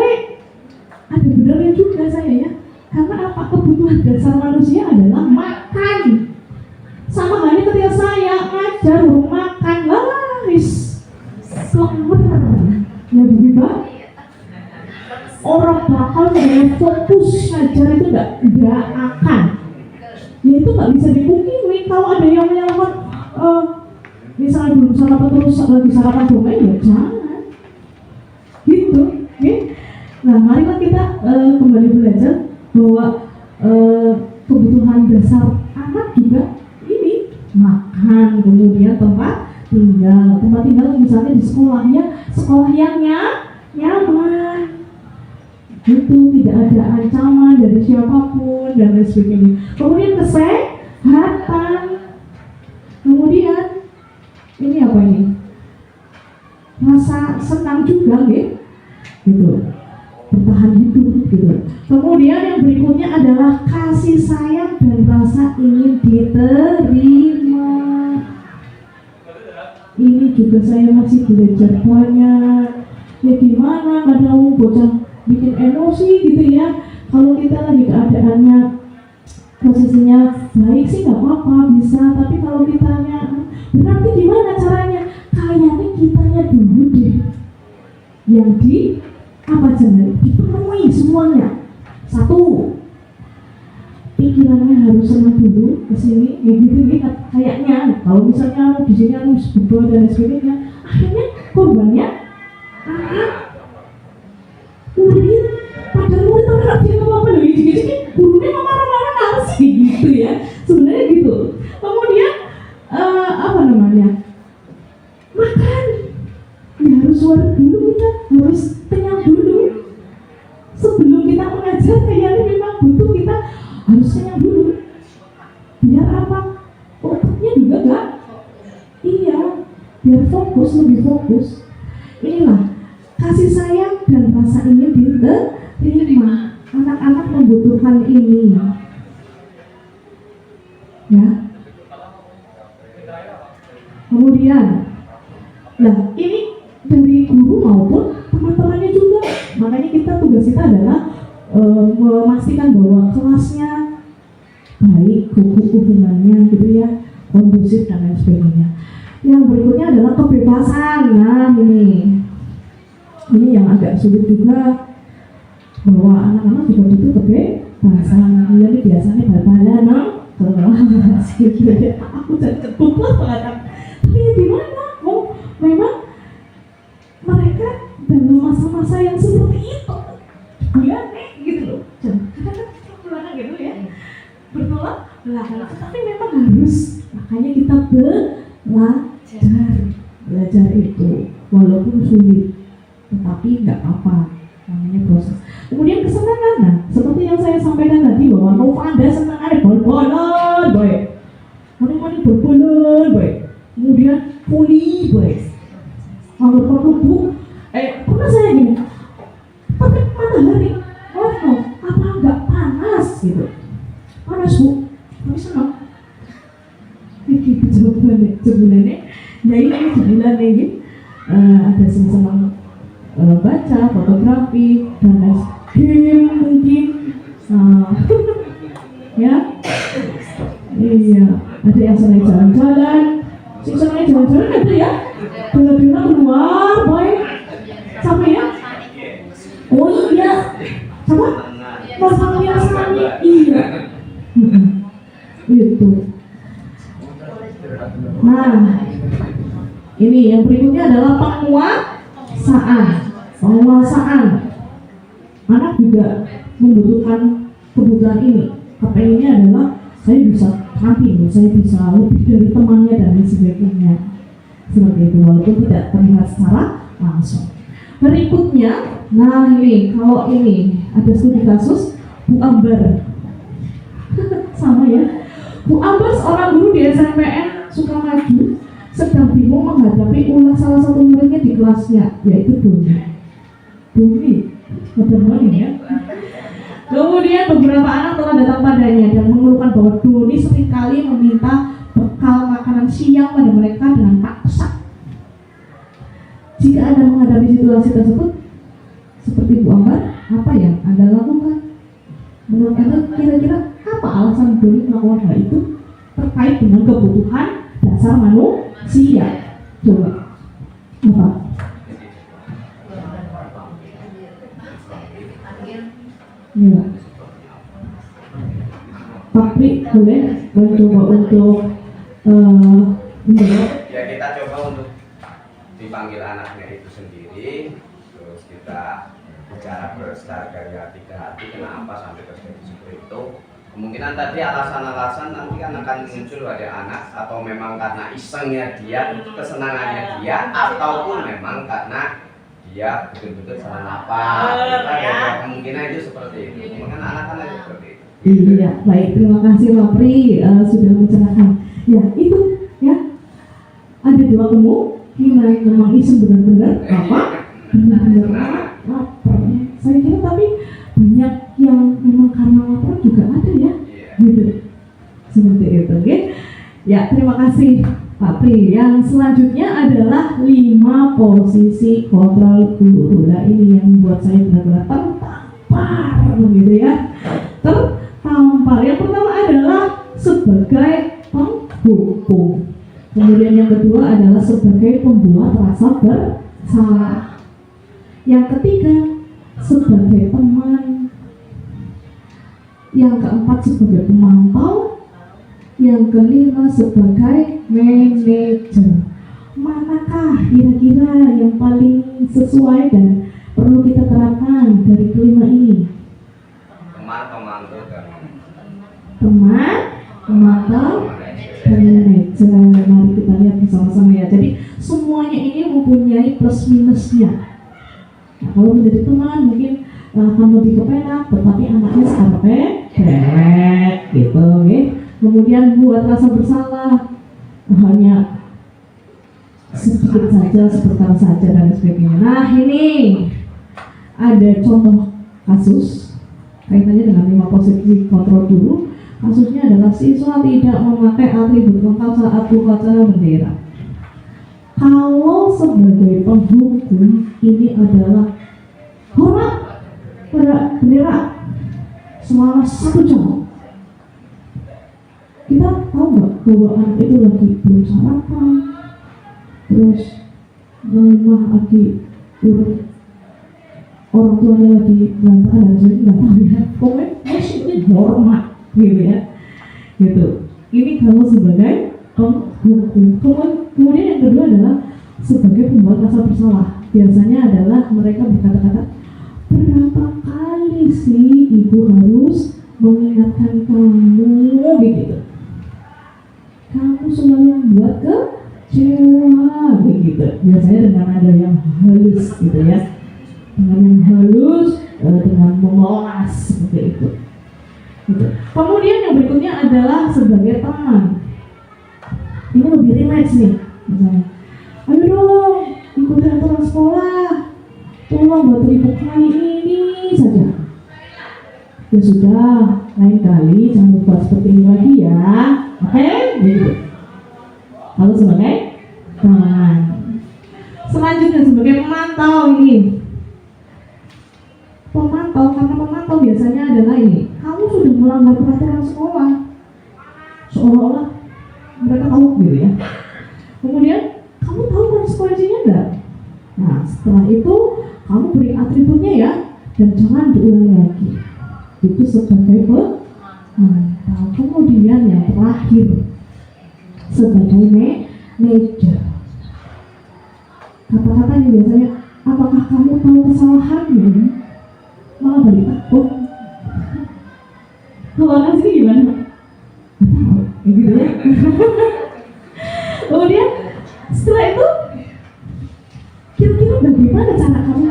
ada benernya juga saya ya, karena apa, kebutuhan dasar manusia adalah makan. Sama halnya ketika saya ngajar makan, selemer. Ya begitu, orang bakal fokus ngajar itu enggak akan. Ya itu nggak bisa dipungkiri. Kalau ada yang menyalahkan, misalnya belum sarapan terus lagi sarapan bunga, ya jangan. Gitu, okay? Nah, marilah kita kembali belajar bahwa kebutuhan dasar anak juga ini makan, kemudian tempat tinggal misalnya di sekolahnya, sekolah yang nyaman, itu tidak ada ancaman dari siapapun dan lain sebagainya. Kemudian kesehatan, kemudian ini apa ini, rasa senang juga gitu, bertahan hidup gitu. Kemudian yang berikutnya adalah kasih sayang dan rasa ingin diterima. Ini juga saya masih belajar banyak. Ya gimana, kadang bocah bikin emosi gitu ya. Kalau kita lagi keadaannya posisinya baik sih nggak apa-apa, bisa. Tapi kalau kitanya berarti gimana caranya? Kayaknya kitanya dulu deh yang dipenuhi semuanya. Satu, pikirannya harus senang dulu kesini, gitu kayaknya. Kalau misalnya di sini harus berdoa dan sebagainya, akhirnya korbannya murid. Padahal murid orang dia apa lagi jadi gurunya marah-marah apa sih gitu ya. Sebenarnya gitu. Kemudian apa namanya? Makan. Ya harus suara dulu, kita harus kenyang dulu. Sebelum kita mengajar, kayaknya memang butuh kita juga gak? Iya, biar fokus, lebih fokus. Inilah kasih sayang dan rasa ingin diterima. Anak-anak membutuhkan ini. Ya. Kemudian, nah ini dari guru maupun teman-temannya juga. Makanya tugas kita adalah memastikan bahwa kelasnya baik, hubungannya gitu ya, kondusif dan lain sebagainya. Yang berikutnya adalah kebebasan. Nah ini yang agak sulit juga, bahwa anak-anak juga butuh kebebasan. Jadi biasanya bal-balan kelas gitu ya. Aku jadi ketumpul banget. Tapi ya gimana? Memang mereka dalam masa-masa yang seperti itu. Ya, gitu loh. Kadang-kadang kita pulang gitu ya. Bertolak belakang. Tapi memang harus. Makanya kita belajar itu walaupun sulit, tetapi nggak apa-apa, namanya proses. Kemudian kesenangan, nah seperti yang saya sampaikan tadi bahwa Novanda senang ada bol-bolan, baik, mana bol-bolan, baik, kemudian puli, baik, kalau perlu pernah saya gini, pakai matahari, apa nggak panas gitu, panas bu, tapi senang. Ini sebulannya, ya ini sebulan ini ada senang baca, fotografi, dan lain game mungkin, ya, iya, ada yang senang jalan-jalan, ada ya, bila-bila keluar, boy, sampai ya, oh iya, sama, pasang biasanya, iya, itu. Nah, ini yang berikutnya adalah penguasaan. Anak juga membutuhkan kebutuhan ini. Kepengennya adalah saya bisa tampil, saya bisa lebih dari temannya dan lain sebagainya. Seperti itu, walaupun tidak terlihat secara langsung. Berikutnya, nah ini kalau ini ada studi kasus Bu Ambar. Sama ya. Bu Ambar seorang guru di SMPN Sukamaju sedang bingung menghadapi ulah salah satu muridnya di kelasnya, yaitu Doni. Benar ya. Kemudian beberapa anak telah datang padanya dan mengeluhkan bahwa Doni seringkali meminta bekal makanan siang pada mereka dengan paksa. Jika Anda menghadapi situasi tersebut seperti Bu Ambar, apa yang Anda lakukan? Menurut Anda kira-kira apa alasan Doni melakukan hal itu terkait dengan kebutuhan dasar manusia? Coba apa? Ya, Pak Pri boleh mencoba untuk ya kita coba untuk dipanggil anaknya itu sendiri, terus kita bicara secara dari hati ke hati kenapa sampai terjadi seperti itu. Kemungkinan tadi alasan-alasan nanti kan akan muncul pada anak, atau memang karena isengnya dia, kesenangannya dia, ataupun memang karena dia betul-betul salah lapar. Kemungkinan itu seperti itu. Kemungkinan anak kan seperti itu. Iya, baik, terima kasih Pak Pri sudah mencerahkan. Ya itu ya, ada dua kemungkinan, memang iseng benar-benar apa? Benar-benar lapar. Saya kira tapi banyak yang memang karena lapar juga ada ya, gitu. Seperti itu, oke? Ya, terima kasih Pak Pri. Yang selanjutnya adalah 5 posisi kontrol guru. Nah ini yang membuat saya benar-benar tertampar, gitu ya. Tertampar. Yang pertama adalah sebagai penghubung. Kemudian yang kedua adalah sebagai pembuat rasa bersalah. Yang ketiga sebagai teman. Yang keempat sebagai pemantau. Yang kelima sebagai manajer. Manakah kira-kira yang paling sesuai dan perlu kita terapkan dari kelima ini? Teman, pemantau, dan Teman, pemantau, dan manajer. Mari kita lihat bersama-sama ya. Jadi semuanya ini mempunyai plus minusnya. Nah, kalau menjadi teman mungkin akan lebih kepenak, tetapi anaknya sekarang gitu, ya. Kemudian buat rasa bersalah, hanya sedikit saja, sebentar saja dan sebagainya. Nah, ini ada contoh kasus kaitannya dengan 5 posisi kontrol dulu. Kasusnya adalah siswa tidak memakai atribut lengkap saat upacara bendera. Kalau sebagai penghukum ini adalah hormat pada bendera selama 1 jam. Kita tahu nggak bahwa anak itu lagi belum sarapan, terus rumah lagi urut, orang tuanya lagi berantakan dan sebagainya, nggak tahu ya. Pokoknya ini hormat gitu ya, gitu. Ini kalau sebagai penghukum. Kemudian yang kedua adalah sebagai pembuat rasa bersalah. Biasanya adalah mereka berkata-kata, berapa kali sih ibu harus mengingatkan kamu begitu? Kamu selalu membuat kecewa begitu. Biasanya dengan ada yang halus gitu ya, dengan yang halus, dengan memelas seperti itu. Gitu. Kemudian yang berikutnya adalah sebagai teman. Ini lebih relax nih, misalnya, ayo dong ikuti aturan sekolah, tolong buat ibu kali ini saja. Ya sudah, lain kali jangan buat seperti ini lagi ya, oke? Gitu. Lalu sebagai teman. Selanjutnya sebagai pemantau ini. Pemantau, karena pemantau biasanya adalah ini, kamu sudah melanggar peraturan sekolah, seolah-olah mereka tahu gitu ya. Kemudian kamu tahu konsekuensinya enggak? Nah, setelah itu kamu beri atributnya ya, dan jangan diulangi lagi. Itu sebagai pemantau. Kemudian yang terakhir sebagai manajer. Kata-kata yang biasanya, apakah kamu tahu kesalahanmu? Malah balik takut. Kalau nasi gimana? Gitu ya. Kemudian setelah itu kira-kira bagaimana cara kamu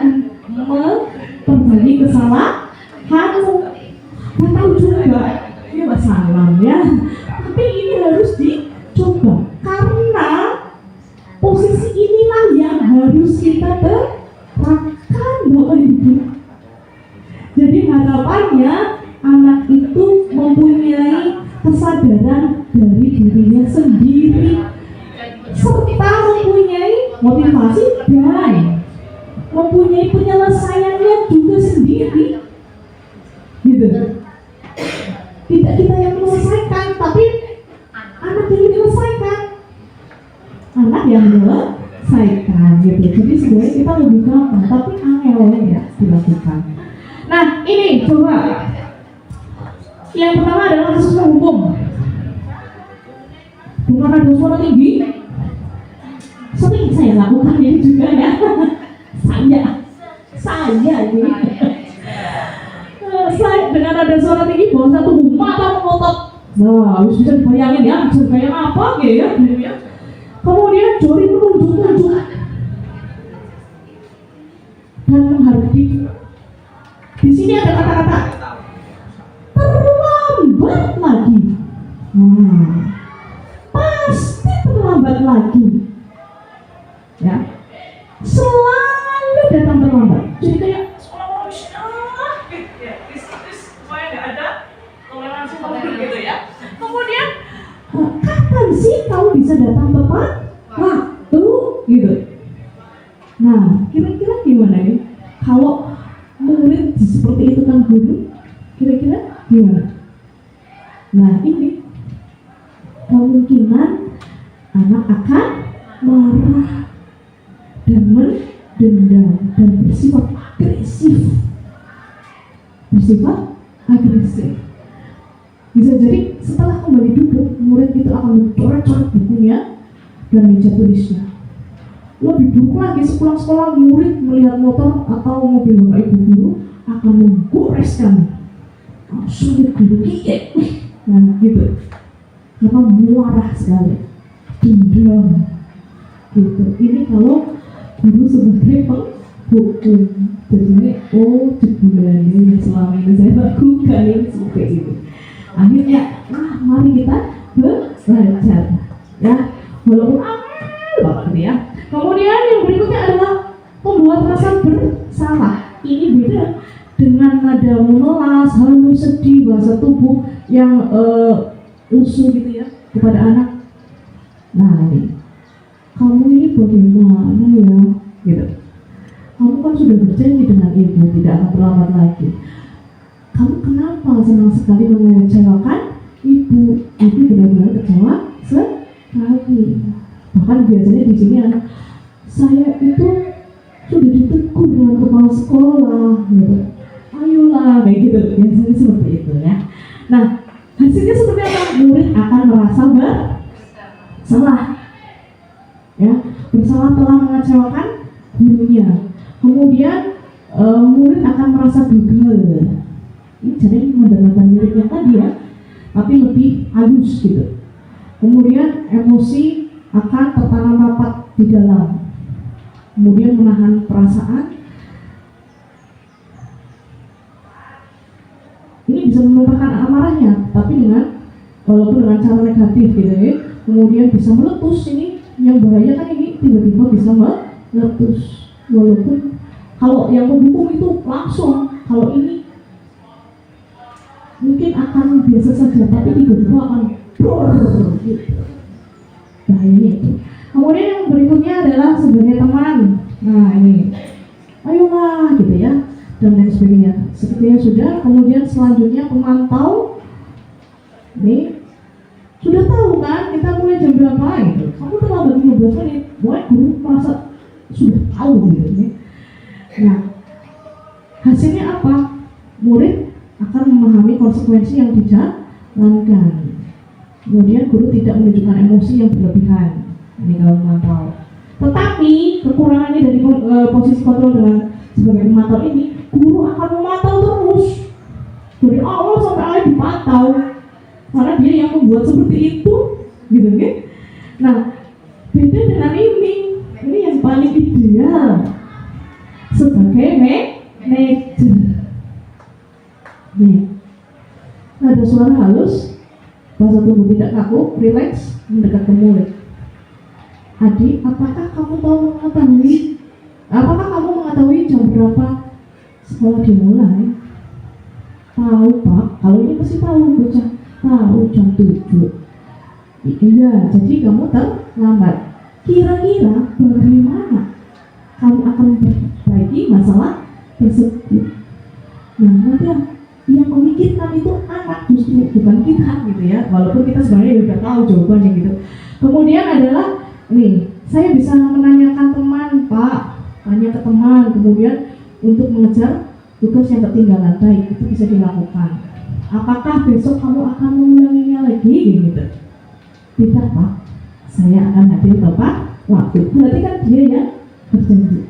memperbaiki kesalahanmu? Gak tahu juga, ini masalah ya. Tapi ini harus dicoba karena posisi inilah yang harus kita terapkan Bapak Ibu. Jadi harapannya anak itu mempunyai kesadaran dari dirinya sendiri serta mempunyai motivasi dan mempunyai penyelesaiannya juga sendiri, gitu. Tidak kita yang menyelesaikan, tapi anak yang menyelesaikan, gitu. Jadi sebenarnya kita lebih gampang, tapi angel ya dilakukan. Nah ini coba. Yang pertama adalah kasus hukum. Bukan ada suara tinggi. Sering saya lakukan ini juga ya. Saya ini. Saya dengan ada suara tinggi bahwa satu mata melotot. Nah, harus bisa dibayangin ya, bisa bayang apa gitu ya. Kemudian jari menunjuk-nunjuk dan menghargai. Di sini ada kata-kata terlambat lagi. Pasti terlambat lagi. Ya, selalu datang terlambat. Jadi kayak supaya nggak ada toleransi gitu ya. Kemudian kapan sih kamu bisa datang tepat waktu gitu. Nah, kira-kira gimana nih kalau murid seperti itu kan guru, kira-kira gimana? Nah ini kemungkinan anak akan marah dan mendendam dan bersifat agresif. Bisa jadi setelah kembali duduk, murid itu akan mencoret-coret bukunya dan meja tulisnya. Lebih buruk lagi, sepulang sekolah murid melihat motor atau mobil bapak ibu guru akan menggoreskan sulit guru kiki. Nah gitu, karena marah sekali, dendam gitu. Ini kalau guru sebagai penghukum. Jadi jebulan ini selama ini saya lakukan ini seperti itu. Akhirnya, mari kita belajar ya. walaupun angel banget gitu ya. Kemudian yang berikutnya adalah membuat rasa bersalah. Ini beda dengan nada memelas, halus, sedih, bahasa tubuh yang lusuh gitu ya kepada anak. Nah ini, kamu ini bagaimana ya, gitu. Kamu kan sudah berjanji dengan ibu tidak akan terlambat lagi. Kamu kenapa senang sekali mengecewakan ibu? Ibu benar-benar kecewa sekali. Bahkan biasanya di sini anak saya itu sudah ditegur dengan kepala sekolah, gitu. Ayolah, kayak gitu. Biasanya seperti itu ya. Nah, hasilnya seperti apa? Murid akan merasa bersalah, ya, bersalah telah mengecewakan gurunya. Kemudian murid akan merasa gagal. Ini jadi nada-nada murid yang tadi ya, tapi lebih halus gitu. Kemudian emosi akan tertanam rapat di dalam. Kemudian menahan perasaan. Ini bisa menumpahkan amarahnya, tapi walaupun dengan cara negatif gitu ya. Kemudian bisa meletus. Ini yang bahaya kan, ini tiba-tiba bisa meletus. Walaupun kalau yang menghukum itu langsung, kalau ini mungkin akan biasa saja, tapi tiba-tiba akan gitu. Bahaya itu. Kemudian yang berikutnya adalah sebagai teman. Nah ini, ayolah gitu ya, dan lain sebagainya. Sepertinya sudah. Kemudian selanjutnya pemantau. Ini sudah tahu kan kita mulai jam berapa gitu. Kamu terlambat 15 menit. Buat guru merasa sudah tahu gitu ya. Nah, hasilnya apa? Murid akan memahami konsekuensi yang dijalankan. Kemudian guru tidak menunjukkan emosi yang berlebihan. Ini kalau memantau. Tetapi kekurangannya dari posisi kontrol dengan sebagai pemantau ini, guru akan memantau terus dari awal sampai akhir dipantau, karena dia yang membuat seperti itu, gitu kan? Nah, beda dengan ini yang paling ideal sebagai manajer. Nih, ada suara halus, bahasa tubuh tidak kaku, rileks, mendekat ke murid. Adik, apakah kamu mengetahui jam berapa sekolah dimulai? Tahu Pak, kalau ini pasti tahu bocah, tahu jam 7. Iya, jadi kamu terlambat. Kira-kira bagaimana kamu akan memperbaiki masalah tersebut? Nah, nanti yang memikirkan itu anak, justru bukan kita gitu ya, walaupun kita sebenarnya sudah tahu jawabannya gitu. Kemudian adalah nih, saya bisa menanyakan teman, Pak, tanya ke teman, kemudian untuk mengejar tugas yang ketinggalan. Baik, itu bisa dilakukan. Apakah besok kamu akan mengulanginya lagi gitu? Tidak Pak, saya akan hadir tepat waktu. Berarti kan dia yang berjanji.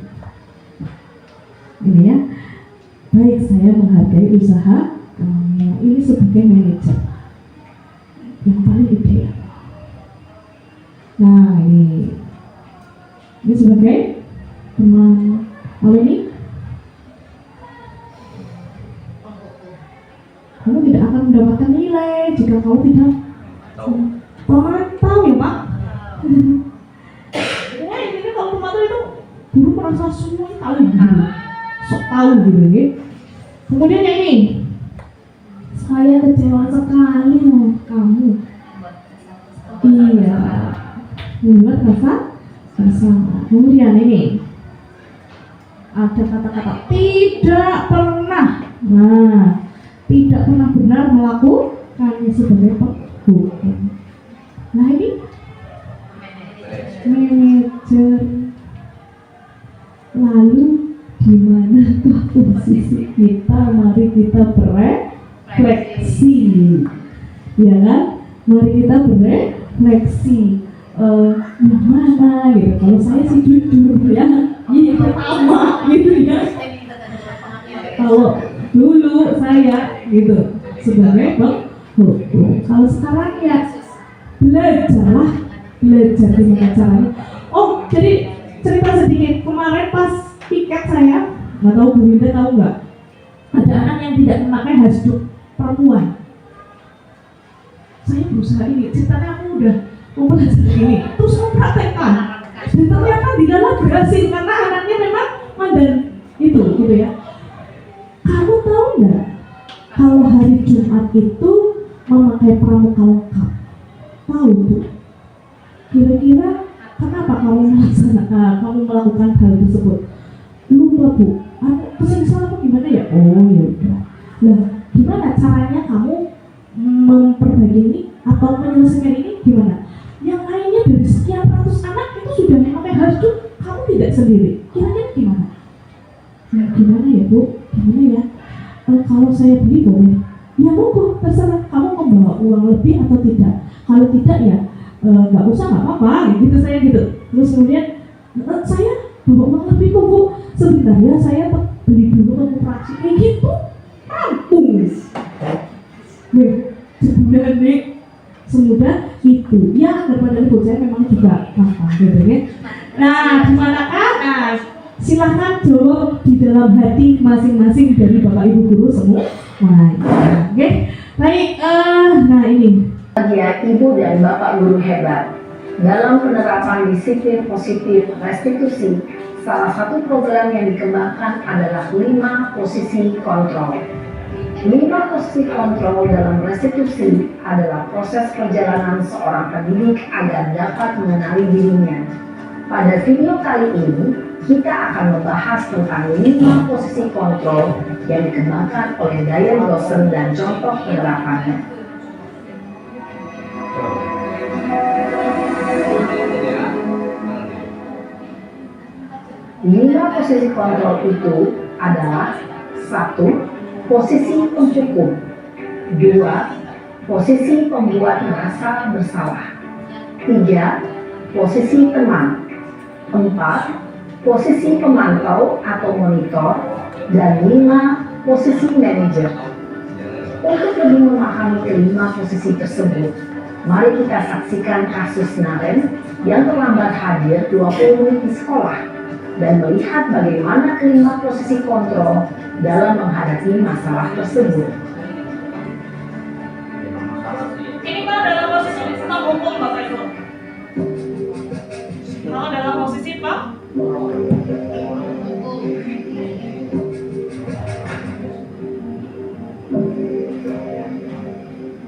Ini ya, baik, saya menghargai usaha kamu. Ini sebagai manajer yang paling ideal. Nah ini sebagai teman. Kalau ini kamu tidak akan mendapatkan nilai jika kamu tidak pemantau ya Pak. Ya intinya kalau pemantau itu guru merasa semua tahu gitu, sok tahu gitu ya. Kemudian yang ini, saya kecewa sekali sama kamu. Iya, membuat rasa bersalah. Kemudian ini ada kata-kata tidak pernah. Nah, tidak pernah benar melakukannya sebagai penghukum. Nah ini manajer. Lalu gimana posisi kita? Mari kita berefleksi, ya kan? Mari kita berefleksi. Yang mana gitu? Kalau saya sih jujur ya, ini pertama gitu ya. Kalau dulu saya gitu sebagai penghukum. Kalau sekarang ya belajar gimana caranya. Oh, jadi cerita sedikit. Kemarin pas piket saya, nggak tahu Bu Winda tahu nggak? Ada anak yang tidak memakai hasduk perempuan. Saya berusaha ini, ceritanya aku udah mempelajari ini, terus mempraktekkan. Dan ternyata di dalam berhasil karena anaknya memang mandiri itu, gitu ya. Kamu tahu nggak kalau hari Jumat itu memakai pramuka lengkap? Tahu Bu? Kira-kira kenapa kamu melakukan hal tersebut? Lupa Bu. Kesalahan apa gimana ya? Oh ya udah. Lah, gimana caranya kamu memperbaiki ini atau menyelesaikan ini gimana? Yang lainnya dari sekian ratus anak itu sudah memakai hardju, kamu tidak sendiri. Kira-kira gimana? Ya, gimana ya Bu? Gimana ya? Kalau saya beli boleh? Ya monggo, terserah kamu membawa uang lebih atau tidak. Kalau tidak ya nggak usah, nggak apa-apa. Gitu saya gitu. Terus kemudian saya bawa uang lebih kok Bu. Sebentar ya, saya beli dulu ke koperasi. Kayak gitu, rampung. Wih, sebulan nih. Semudah itu. Ya, daripada ibu saya memang juga gampang, gitu ya. Nah, gimana kan? Nah, silahkan jawab di dalam hati masing-masing dari Bapak Ibu guru semua. Oke, baik. Nah ini. Ya, Ibu dan Bapak guru hebat. Dalam penerapan disiplin positif restitusi, salah satu program yang dikembangkan adalah 5 posisi kontrol. 5 posisi kontrol dalam restitusi adalah proses perjalanan seorang pendidik agar dapat mengenali dirinya. Pada video kali ini, kita akan membahas tentang 5 posisi kontrol yang dikembangkan oleh Diane Dawson dan contoh penerapannya. Lima posisi kontrol itu adalah 1. Posisi penghukum. 2. Posisi pembuat merasa bersalah. 3. Posisi teman. 4. Posisi pemantau atau monitor. Dan 5. Posisi manajer. Untuk lebih memahami kelima posisi tersebut, mari kita saksikan kasus Naren yang terlambat hadir 20 menit di sekolah dan melihat bagaimana kelima posisi kontrol dalam menghadapi masalah tersebut. Ini Pak dalam posisi tentang hukum Bapak Ibu. Kalau dalam posisi Pak?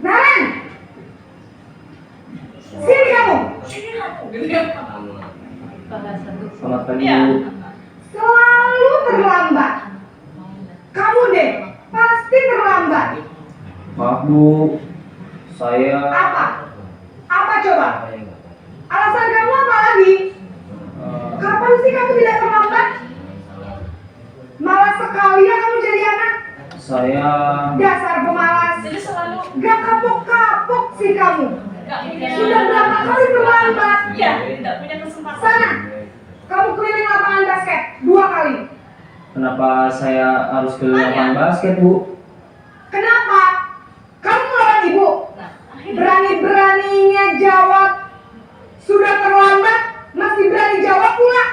Naren! Sini kamu! Ini aku, gitu ya Pak. Selamat pagi Iya. Bu. Selalu terlambat. Kamu deh, pasti terlambat. Maaf Bu, saya Apa? Apa coba? Alasan kamu apa lagi? Kapan sih kamu tidak terlambat? Malas sekali ya kamu jadi anak. saya Dasar pemalas. Jadi selalu Gak kapok-kapok sih kamu. nggak punya. Sudah berapa kali terlambat? Iya, tidak punya kesempatan. Sana, kamu keliling lapangan basket 2 kali. kenapa saya harus ke lapangan basket Bu? Kenapa? Kamu melawan ibu. Nah, akhirnya Berani-beraninya jawab. Sudah terlambat, masih berani jawab pula.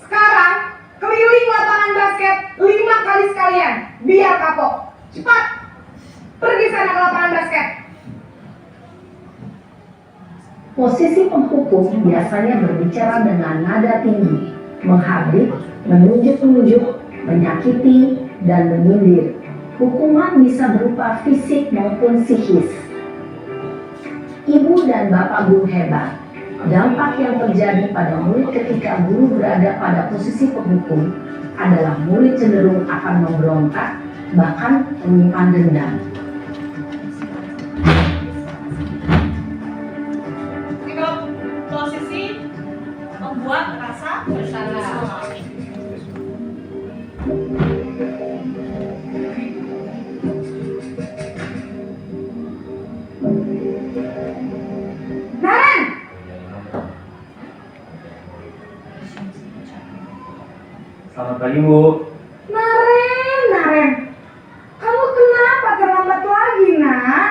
Sekarang, keliling lapangan basket 5 kali sekalian. Biar kapok. Cepat. Pergi sana ke lapangan basket. Posisi penghukum biasanya berbicara dengan nada tinggi, menghardik, menunjuk-nunjuk, menyakiti, dan menyindir. Hukuman bisa berupa fisik maupun psikis. Ibu dan Bapak guru hebat, dampak yang terjadi pada murid ketika guru berada pada posisi penghukum adalah murid cenderung akan memberontak, bahkan menyimpan dendam. Jika posisi membuat rasa bersalah. Naren! Selamat pagi Bu. Naren. Kamu kenapa terlambat lagi, nak?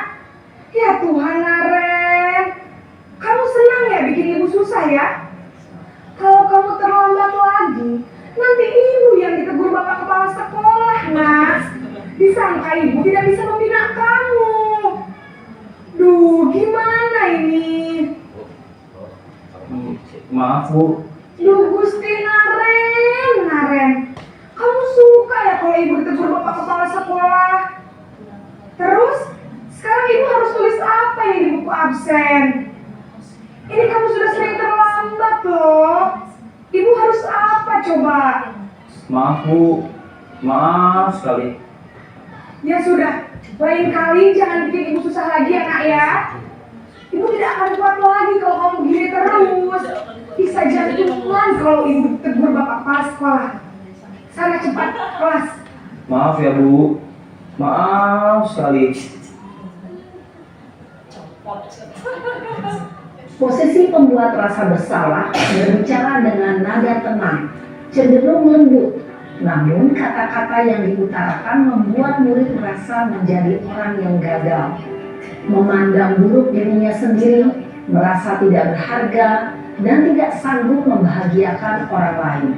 Ya Tuhan, Naren. Kamu senang ya bikin ibu susah ya? Kalau kamu terlambat lagi, nanti ibu yang ditegur bapak kepala sekolah, Mas. Disangka ibu tidak bisa membina kamu. Duh, gimana ini? Maaf Bu. Duh Gusti Naren. Kamu suka ya kalau ibu ditegur bapak kepala sekolah? Terus, sekarang ibu harus tulis apa yang di buku absen? Ini kamu sudah sering terlambat loh. Ibu harus apa coba? Maaf Bu. Maaf sekali. Ya sudah, lain kali jangan bikin ibu susah lagi ya nak ya. Ibu tidak akan kuat lagi kalau kamu begini terus. Bisa jantungan kalau ibu tegur bapak kepala sekolah. Sana cepat kelas. Maaf ya Bu. Maaf sekali. Posisi pembuat rasa bersalah berbicara dengan nada tenang, cenderung lembut. Namun kata-kata yang diutarakan membuat murid merasa menjadi orang yang gagal, memandang buruk dirinya sendiri, merasa tidak berharga, dan tidak sanggup membahagiakan orang lain.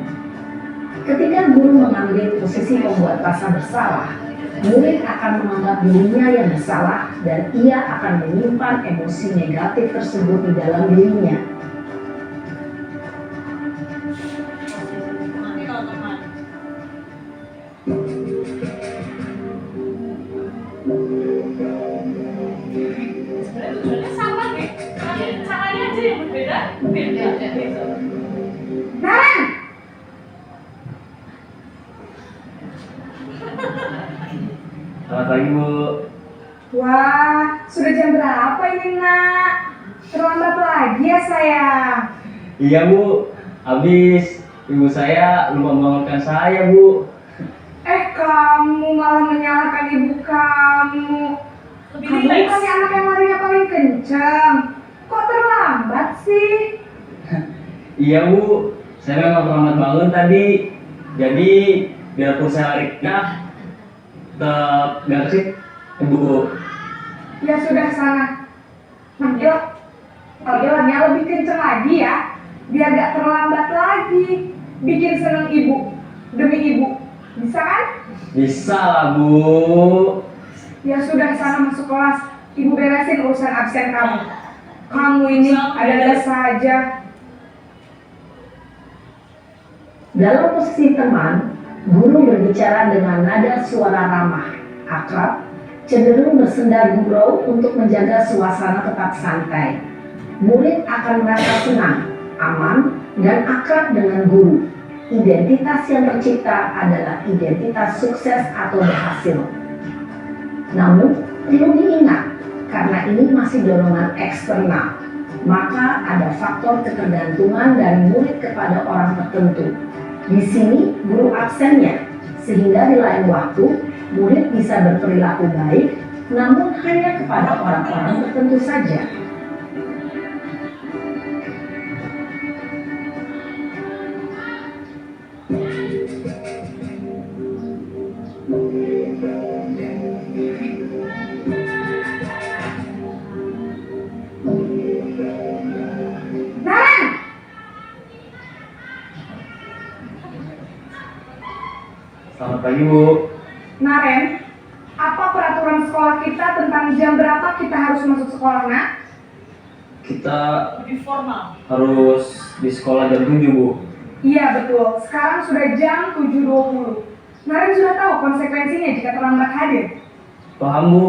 Ketika guru mengambil posisi pembuat rasa bersalah, murid akan menganggap dirinya yang bersalah dan ia akan menyimpan emosi negatif tersebut di dalam dirinya. Sebenarnya tujuannya sama nih, caranya aja yang berbeda gitu. Naren! Selamat pagi Bu. Wah, sudah jam berapa ini nak? Terlambat lagi ya sayang. Iya Bu. Habis ibu saya lupa membangunkan saya Bu. Kamu malah menyalahkan ibu kamu. Lebih Kamu relax. bukannya anak yang larinya paling kencang. Kok terlambat sih? Iya Bu. Saya memang terlambat bangun tadi. Jadi biarpun saya larinya tetap gak sih Bu. Ya sudah sana. Manggil. Panggilannya lebih kencang lagi ya. Biar gak terlambat lagi. Bikin seneng ibu. Demi ibu. Bisa kan? Bisa lah Bu. Ya sudah sana masuk kelas. Ibu beresin urusan absen kamu. Kamu ini ada-ada saja. Dalam posisi teman, guru berbicara dengan nada suara ramah, akrab, cenderung bersenda gurau untuk menjaga suasana tetap santai. Murid akan merasa senang, aman, dan akrab dengan guru. Identitas yang tercipta adalah identitas sukses atau berhasil. Namun, perlu diingat, karena ini masih dorongan eksternal, maka ada faktor ketergantungan dari murid kepada orang tertentu. Di sini, guru absennya, sehingga di lain waktu, murid bisa berperilaku baik, namun hanya kepada orang-orang tertentu saja. Naren! Selamat pagi Bu. Naren, apa peraturan sekolah kita tentang jam berapa kita harus masuk sekolah, nak? Kita Lebih formal. harus di sekolah jam 7 Bu. Iya betul, sekarang sudah jam 7.20. Naren sudah tahu konsekuensinya jika terlambat hadir. Paham Bu.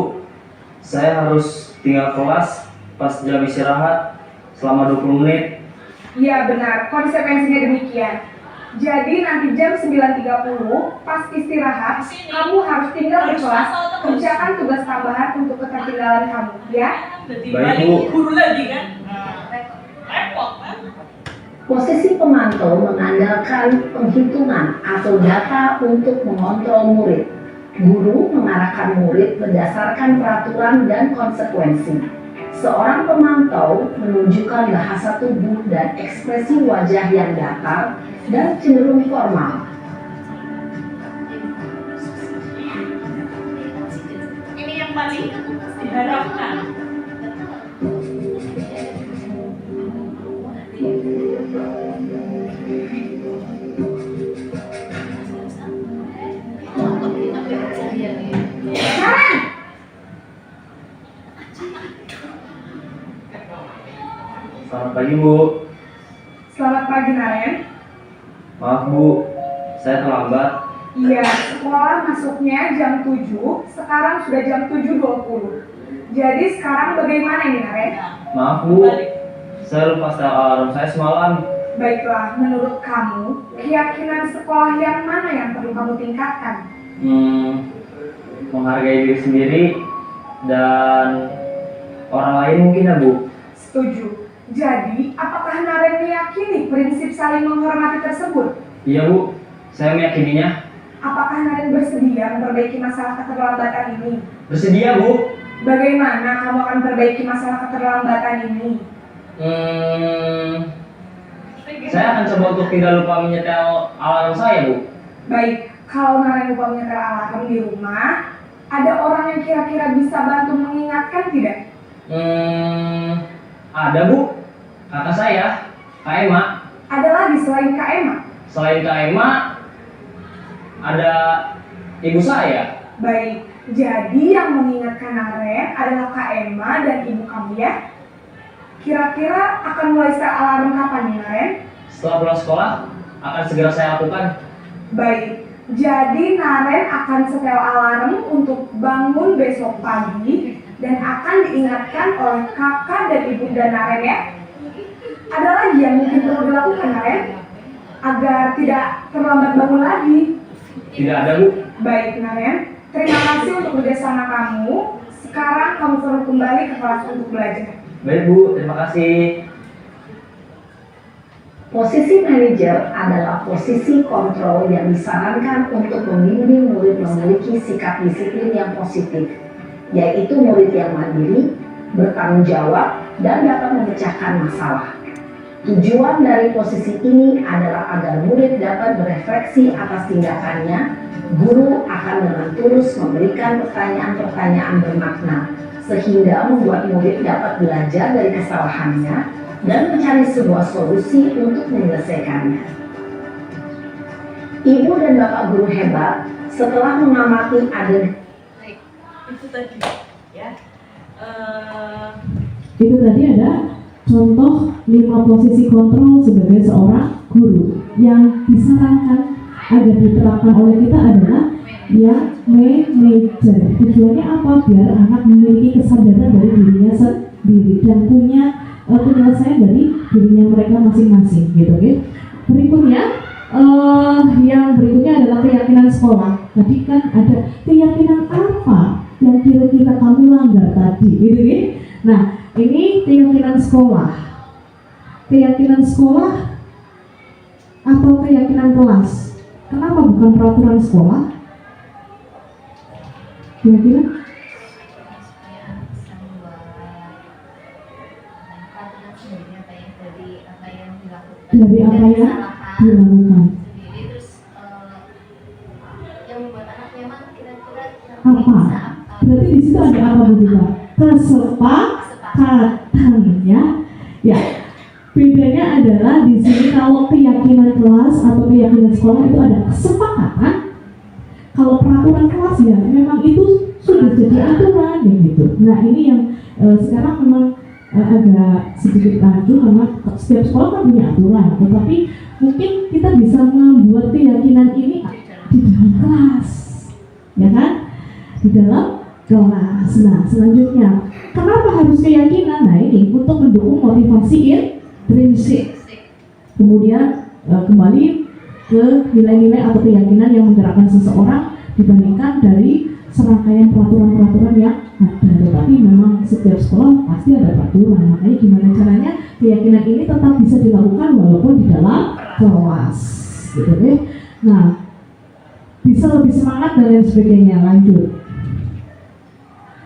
Saya harus tinggal kelas pas jam istirahat selama 20 menit. Iya benar, konsekuensinya demikian. Jadi nanti jam 9.30 pas istirahat, kamu harus tinggal di kelas, kerjakan tugas tambahan untuk ketertinggalan kamu, ya? Jadi Baik, balik Bu. guru lagi kan? Repot kan? Posisi pemantau mengandalkan penghitungan atau data untuk mengontrol murid. Guru mengarahkan murid berdasarkan peraturan dan konsekuensi. Seorang pemantau menunjukkan bahasa tubuh dan ekspresi wajah yang datar dan cenderung formal. Ini yang paling diharapkan. Naren! Selamat pagi Bu. Selamat pagi, Naren. Maaf Bu, saya terlambat. Iya, sekolah masuknya jam 7, sekarang sudah jam 7.20. Jadi sekarang bagaimana ini, Naren? Maaf Bu, saya lupa setel alarm saya semalam. Baiklah, menurut kamu, keyakinan sekolah yang mana yang perlu kamu tingkatkan? Menghargai diri sendiri dan orang lain mungkin ya Bu. Setuju. Jadi, apakah Naren meyakini prinsip saling menghormati tersebut? Iya Bu, saya meyakininya. Apakah Naren bersedia memperbaiki masalah keterlambatan ini? Bersedia Bu. Bagaimana kamu akan memperbaiki masalah keterlambatan ini? Saya akan coba untuk tidak lupa menyetel alarm saya Bu. Baik, kalau Naren lupa menyetel alarm di rumah, ada orang yang kira-kira bisa bantu mengingatkan tidak? Ada Bu, kakak saya, Kak Emma. Ada lagi selain Kak Emma? Selain Kak Emma, ada ibu saya. Baik, jadi yang mengingatkan Naren adalah Kak Emma dan ibu kamu ya? Kira-kira akan mulai setel alarm kapan nih, Naren? Setelah pulang sekolah, akan segera saya lakukan. Baik, jadi Naren akan setel alarm untuk bangun besok pagi dan akan diingatkan oleh kakak dan ibunda Naren ya. Ada lagi yang mungkin perlu dilakukan, Naren? Agar tidak terlambat bangun lagi. Tidak ada Bu. Baik, Naren. Terima kasih untuk kerjasama kamu. Sekarang kamu perlu kembali ke kelas untuk belajar. Baik Bu, terima kasih. Posisi manajer adalah posisi kontrol yang disarankan untuk membimbing murid memiliki sikap disiplin yang positif, yaitu murid yang mandiri, bertanggung jawab, dan dapat memecahkan masalah. Tujuan dari posisi ini adalah agar murid dapat berefleksi atas tindakannya. Guru akan dengan tulus memberikan pertanyaan-pertanyaan bermakna, sehingga membuat murid dapat belajar dari kesalahannya dan mencari sebuah solusi untuk menyelesaikannya. Ibu dan bapak guru hebat setelah mengamati adegan Itu tadi ya. Itu tadi ada contoh 5 posisi kontrol sebagai seorang guru yang disarankan agar diterapkan oleh kita adalah yang manajer. Tujuannya apa? Biar anak memiliki kesadaran dari dirinya sendiri dan punya penyelesaian dari dirinya mereka masing-masing gitu ya. Berikutnya yang berikutnya adalah keyakinan sekolah. Tadi kan ada keyakinan apa yang kira-kira kamu langgar tadi gitu ya. Nah, ini keyakinan sekolah. Keyakinan sekolah atau keyakinan kelas. Kenapa bukan peraturan sekolah? Kira-kira? Dari apa yang dilakukan. Yang membuat anak nyaman kira-kira Apa? Berarti di situ ada apa juga? Kesepakatannya. Ya. Bedanya adalah di sini kalau keyakinan kelas atau keyakinan sekolah itu ada kesepakatan. Kalau peraturan kelas ya memang itu sudah jadi aturan gitu. Nah ini yang sekarang memang agak sedikit rancu karena setiap sekolah kan punya aturan, tetapi mungkin kita bisa membuat keyakinan ini di dalam kelas, ya kan? Di dalam kelas. Nah selanjutnya, kenapa harus keyakinan? Nah ini untuk mendukung motivasi intrinsik. Kemudian kembali ke nilai-nilai atau keyakinan yang menggerakkan seseorang dibandingkan dari serangkaian peraturan-peraturan yang ada. Tetapi memang setiap sekolah pasti ada peraturan. Makanya gimana caranya keyakinan ini tetap bisa dilakukan walaupun di dalam kelas, gitu deh. Nah, bisa lebih semangat dan lain sebagainya. Lanjut.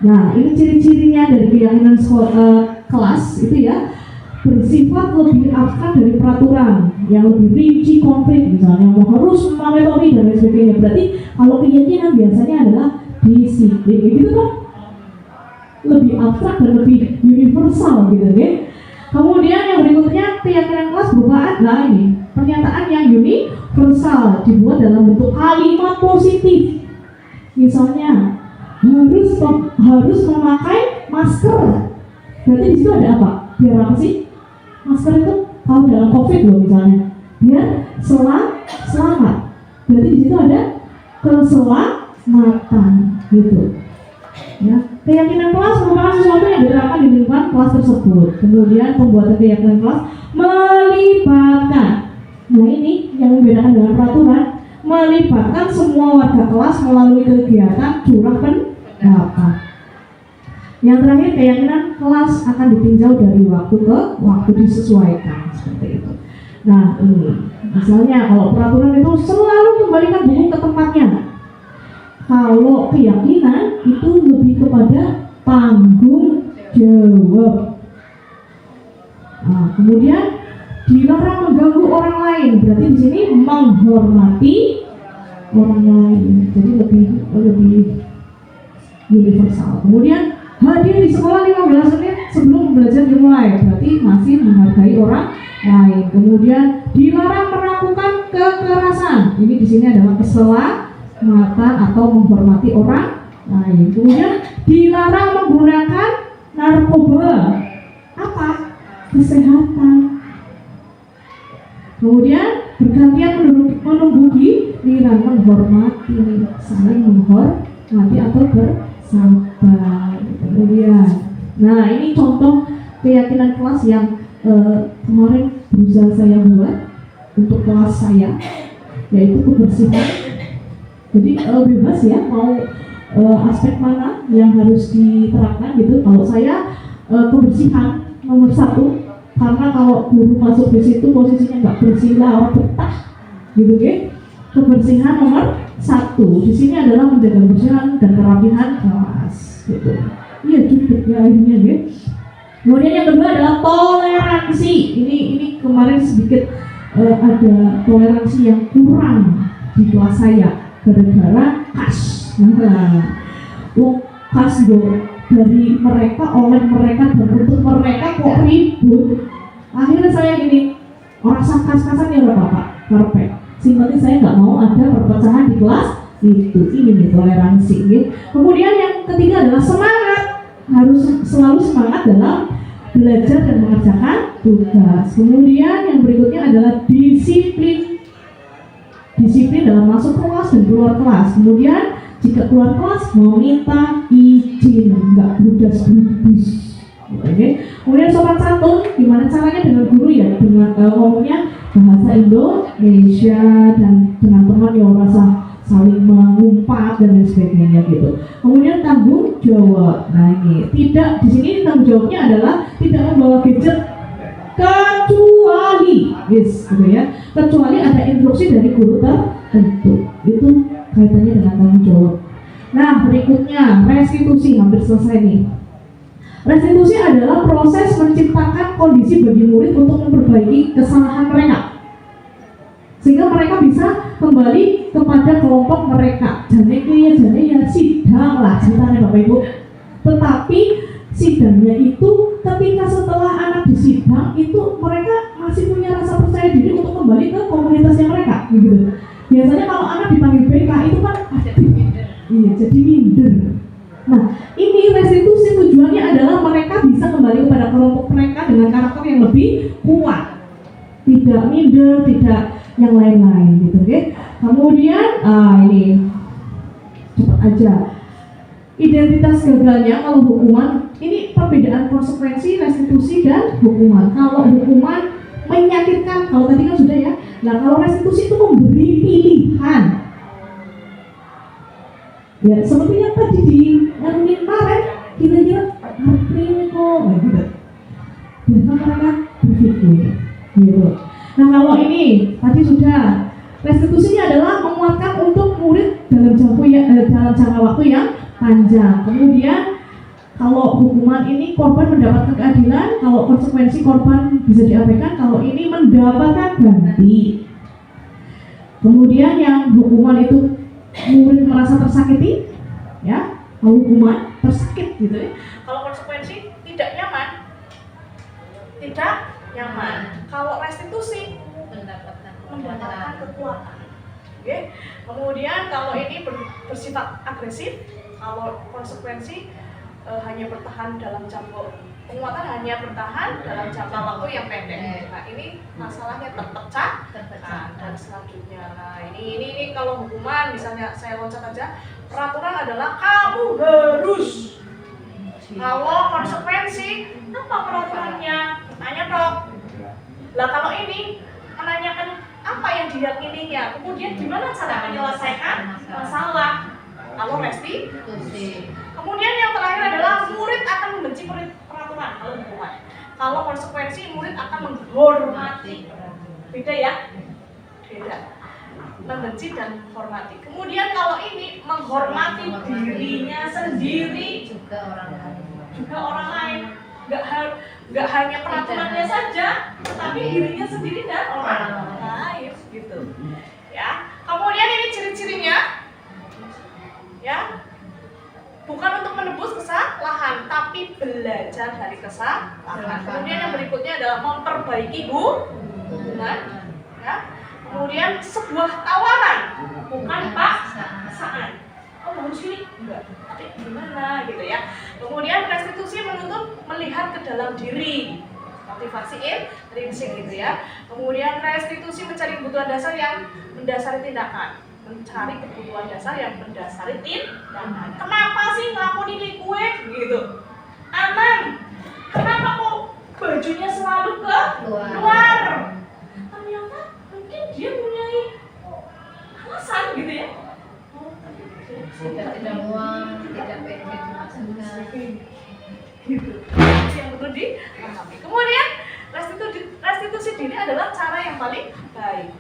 Nah, ini ciri-cirinya dari keyakinan kelas itu ya, bersifat lebih abstrak dari peraturan, yang lebih rinci, konkret, misalnya harus mematuhi dan lain sebagainya. Berarti kalau keyakinan biasanya adalah disiplin, gitu kan? Lebih abstrak dan lebih universal gitu ya. Kemudian yang berikutnya keyakinan kelas berupa nah ini pernyataan yang universal dibuat dalam bentuk kalimat positif. Misalnya harus memakai masker. Berarti di situ ada apa? Biar apa sih? Masker itu kalau dalam COVID loh misalnya biar selamat. Berarti di situ ada keselamatan gitu. Ya, keyakinan kelas merupakan sesuatu yang diterapkan di lingkungan kelas tersebut. Kemudian pembuatan keyakinan kelas melibatkan. Nah ini yang membedakan dengan peraturan, melibatkan semua warga kelas melalui kegiatan curah pendapat. Yang terakhir, keyakinan kelas akan ditinjau dari waktu ke waktu, disesuaikan seperti itu. Nah ini, misalnya kalau peraturan itu selalu kembalikan buku ke tempatnya. Kalau keyakinan itu lebih kepada tanggung jawab. Nah, kemudian dilarang mengganggu orang lain. Berarti di sini menghormati orang lain. Jadi lebih universal. Kemudian hadir di sekolah 15 menit sebelum belajar dimulai. Berarti masih menghargai orang lain. Kemudian dilarang melakukan kekerasan. Ini di sini adalah keselamatan atau menghormati orang lain. Kemudian dilarang menggunakan narkoba. Apa? Kesehatan. Kemudian bergantian menunggu giliran, menghormati, saling menghormati atau bersabar. Kemudian, nah ini contoh keyakinan kelas yang kemarin berusaha saya buat untuk kelas saya, yaitu kebersihan. Jadi bebas ya, mau aspek mana yang harus diterapkan gitu. Kalau saya kebersihan nomor 1, karena kalau guru masuk di situ posisinya nggak bersih lah, betah gitu kan. Kebersihan nomor 1 di sini adalah menjaga kebersihan dan kerapihan kelas gitu. Iya cukup ya akhirnya ya. Kemudian yang kedua adalah toleransi. Ini kemarin sedikit ada toleransi yang kurang di kelas saya gara-gara kas. Nah, kas dari mereka, oleh mereka, dan untuk mereka kok ribut. Akhirnya saya gini, orang kas-kasan ya udah bapak, karpet. Simpelnya saya nggak mau ada perpecahan di kelas itu. Ini nih toleransi. Gitu. Kemudian yang ketiga adalah semangat. Harus selalu semangat dalam belajar dan mengerjakan tugas. Kemudian yang berikutnya adalah disiplin. Disiplin dalam masuk kelas dan keluar kelas. Kemudian jika keluar kelas mau minta izin, nggak bludas-bludus. Oke. Kemudian sopan santun, gimana caranya dengan guru ya, dengan ngomongnya bahasa Indonesia dan dengan teman yang merasa saling mengumpat dan lain sebagainya gitu. Kemudian tanggung jawab. Nah ini tidak, di sini tanggung jawabnya adalah tidak membawa gadget kecuali gitu ya, kecuali ada instruksi dari guru tertentu. Itu kaitannya dengan tanggung jawab. Nah berikutnya restitusi, hampir selesai nih. Restitusi adalah proses menciptakan kondisi bagi murid untuk memperbaiki kesalahan mereka sehingga mereka bisa kembali kepada kelompok mereka. Jane ya sidang lah ceritanya Bapak Ibu. Tetapi sidangnya itu ketika setelah anak disidang itu mereka masih punya rasa percaya diri untuk kembali ke komunitasnya mereka gitu. Biasanya kalau anak dipanggil BK itu kan jadi minder. Nah ini restitusi tujuannya adalah mereka bisa kembali kepada kelompok mereka dengan karakter yang lebih kuat, tidak minder, tidak yang lain-lain gitu oke. Kemudian ini cepat aja, identitas gagalnya. Kalau hukuman ini perbedaan konsekuensi restitusi dan hukuman. Kalau hukuman menyakitkan, kalau tadi kan sudah ya. Nah kalau restitusi itu memberi pilihan. Ya seperti yang tadi di kemarin kira-kira ini kok gitu. Biarkan mereka berpikir gitu. Nah kalau ini tadi sudah, restitusinya adalah menguatkan untuk murid dalam jangka waktu yang panjang. Kemudian kalau hukuman ini korban mendapatkan keadilan, kalau konsekuensi korban bisa diabaikan, kalau ini mendapatkan ganti. Kemudian yang hukuman itu murid merasa tersakiti, ya, kalau hukuman tersakit gitu ya. Kalau konsekuensi tidak nyaman. Kalau restitusi mendapatkan kekuatan. Oke. Kemudian kalau ini bersifat agresif, kalau konsekuensi hanya bertahan dalam jangka Penguatan hanya bertahan dalam jangka waktu yang pendek. Nah, ini masalahnya terpecah. Dan selanjutnya, nah ini kalau hukuman misalnya saya loncat aja, peraturan adalah kamu harus. Kalau konsekuensi, apa peraturannya? Tanya dong. Lah kalau ini menanyakan apa yang diyakininya, kemudian gimana cara menyelesaikan masalah. Kalau restitusi. Kemudian yang terakhir adalah murid akan membenci peraturan kalau hukuman. Kalau konsekuensi, murid akan menghormati. Beda ya? Beda. Membenci dan menghormati. Kemudian kalau ini menghormati dirinya sendiri, juga orang lain. Nggak hanya peraturannya saja, tetapi dirinya sendiri dan orang lain gitu. Ya. Kemudian ini ciri-cirinya, ya, bukan untuk menebus kesalahan, tapi belajar dari kesalahan. Kemudian yang berikutnya adalah memperbaiki hubungan, ya. Kemudian sebuah tawaran, bukan paksaan. Oh harus ini? Enggak. Tapi gimana gitu ya. Kemudian restitusi menuntut melihat ke dalam diri. Motivasi intrinsik gitu ya. Kemudian restitusi mencari kebutuhan dasar yang mendasari tindakan. Mencari kebutuhan dasar yang mendasari tindakan. Kenapa sih ngelakuin ini kue? Gitu. Aman. Kenapa kok bajunya selalu ke luar? Ternyata mungkin dia punya alasan gitu ya. Tidak muang, tidak pengen dimasukkan. Gitu. Yang perlu dipahami. Kemudian restitusi diri adalah cara yang paling baik.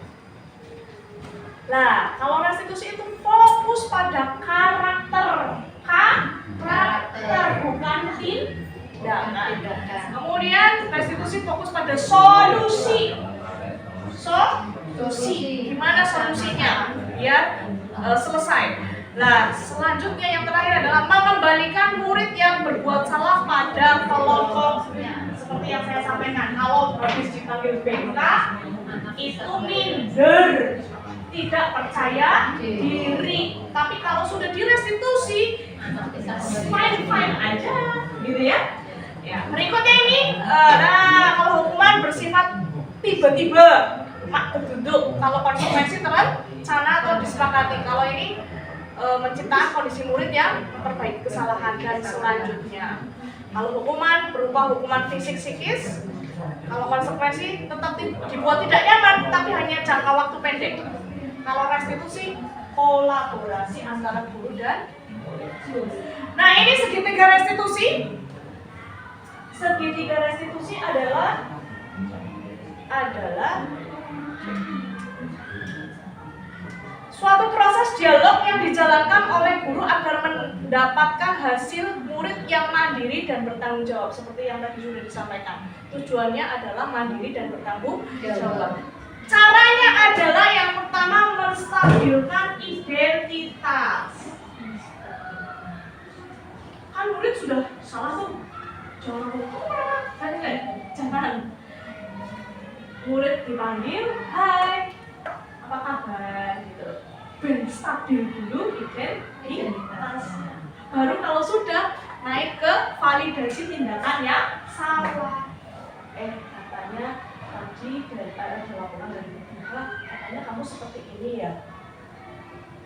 Nah, kalau restitusi itu fokus pada karakter bukan tindakan. Kemudian restitusi fokus pada solusi. Gimana solusinya? Biar selesai. Nah, selanjutnya yang terakhir adalah mengembalikan murid yang berbuat salah pada kelompoknya. Seperti yang saya sampaikan, kalau habis dipanggil BK, itu minder, tidak percaya diri. Tapi kalau sudah direstitusi, fine aja, gitu ya. Ya, berikutnya ini, kalau hukuman bersifat tiba-tiba, duduk. Kalau konsekuensi terencana atau disepakati. Kalau ini menciptakan kondisi murid yang memperbaiki kesalahan dan selanjutnya. Kalau hukuman berupa hukuman fisik psikis, kalau konsekuensi tetap dibuat tidak nyaman, tapi hanya jangka waktu pendek. Kalau restitusi, kolaborasi antara guru dan murid. Nah, ini segitiga restitusi. Segitiga restitusi adalah suatu proses dialog yang dijalankan oleh guru agar mendapatkan hasil murid yang mandiri dan bertanggung jawab. Seperti yang tadi sudah disampaikan. Tujuannya adalah mandiri dan bertanggung jawab. Caranya adalah yang pertama menstabilkan identitas. Kan murid sudah salah tuh. Jangan. Murid dipanggil, hai, apa kabar gitu. Ben stabil dulu identitasnya. Baru kalau sudah naik ke validasi tindakan yang salah. Katanya tadi dari ada laporan dari BPK, katanya kamu seperti ini ya.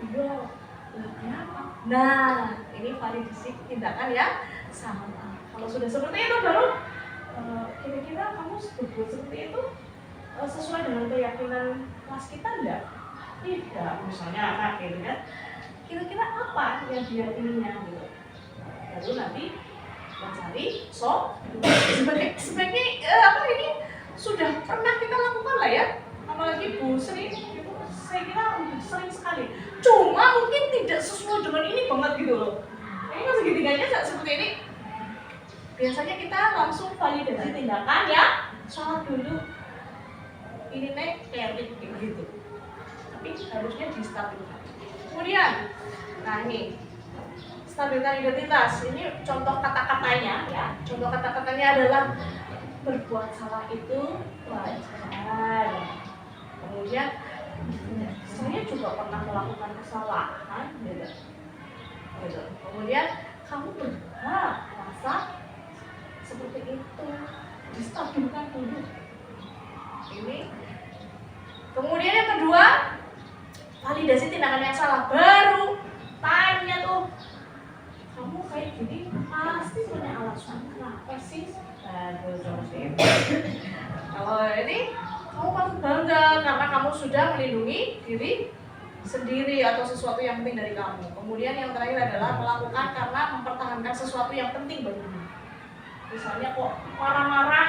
Iya. Kenapa? Nah, ini validasi tindakan yang salah. Kalau sudah seperti itu baru kira-kira kamu berbuat seperti itu sesuai dengan keyakinan kelas kita enggak? Tidak, misalnya anak gitu kan. Kira-kira apa yang diyakininya gitu. Lalu nanti mencari sebagai ini sudah pernah kita lakukan lah ya. Apalagi Bu Sri itu saya kira sering sekali. Cuma mungkin tidak sesuai dengan ini banget gitu loh. Ini kan segitiganya seperti ini. Biasanya kita langsung validasi tindakan ya. Salah dulu. Ini teori gitu. Tapi harusnya distabilkan. Kemudian, nah ini stabilkan identitas. Ini contoh kata-katanya ya. Contoh kata-katanya adalah berbuat salah itu wajar. Kemudian saya juga pernah melakukan kesalahan, gitu. Kemudian kamu berhak rasa seperti itu, distabilkan dulu. Ini. Kemudian yang kedua, validasi tindakan yang salah. Baru tanya tuh, kamu kayak gini pasti punya alasan kenapa sih? Aduh, kalau ini kamu patut bangga karena kamu sudah melindungi diri sendiri atau sesuatu yang penting dari kamu. Kemudian yang terakhir adalah melakukan karena mempertahankan sesuatu yang penting bagimu. Misalnya kok marah-marah,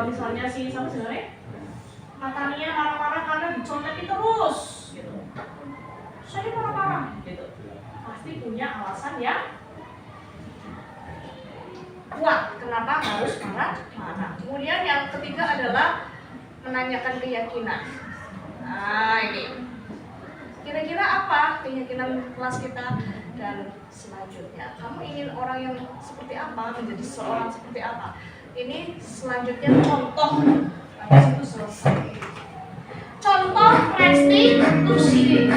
misalnya si sama sebenarnya Natania marah-marah karena dicontekin terus, gitu. Saya marah-marah, gitu. Pasti punya alasan yang kuat kenapa harus marah-marah. Kemudian yang ketiga adalah menanyakan keyakinan. Nah ini, kira-kira apa keyakinan kelas kita dan selanjutnya? Kamu ingin orang yang seperti apa, menjadi seorang seperti apa? Ini selanjutnya contoh, habis itu selesai. Contoh restitusi.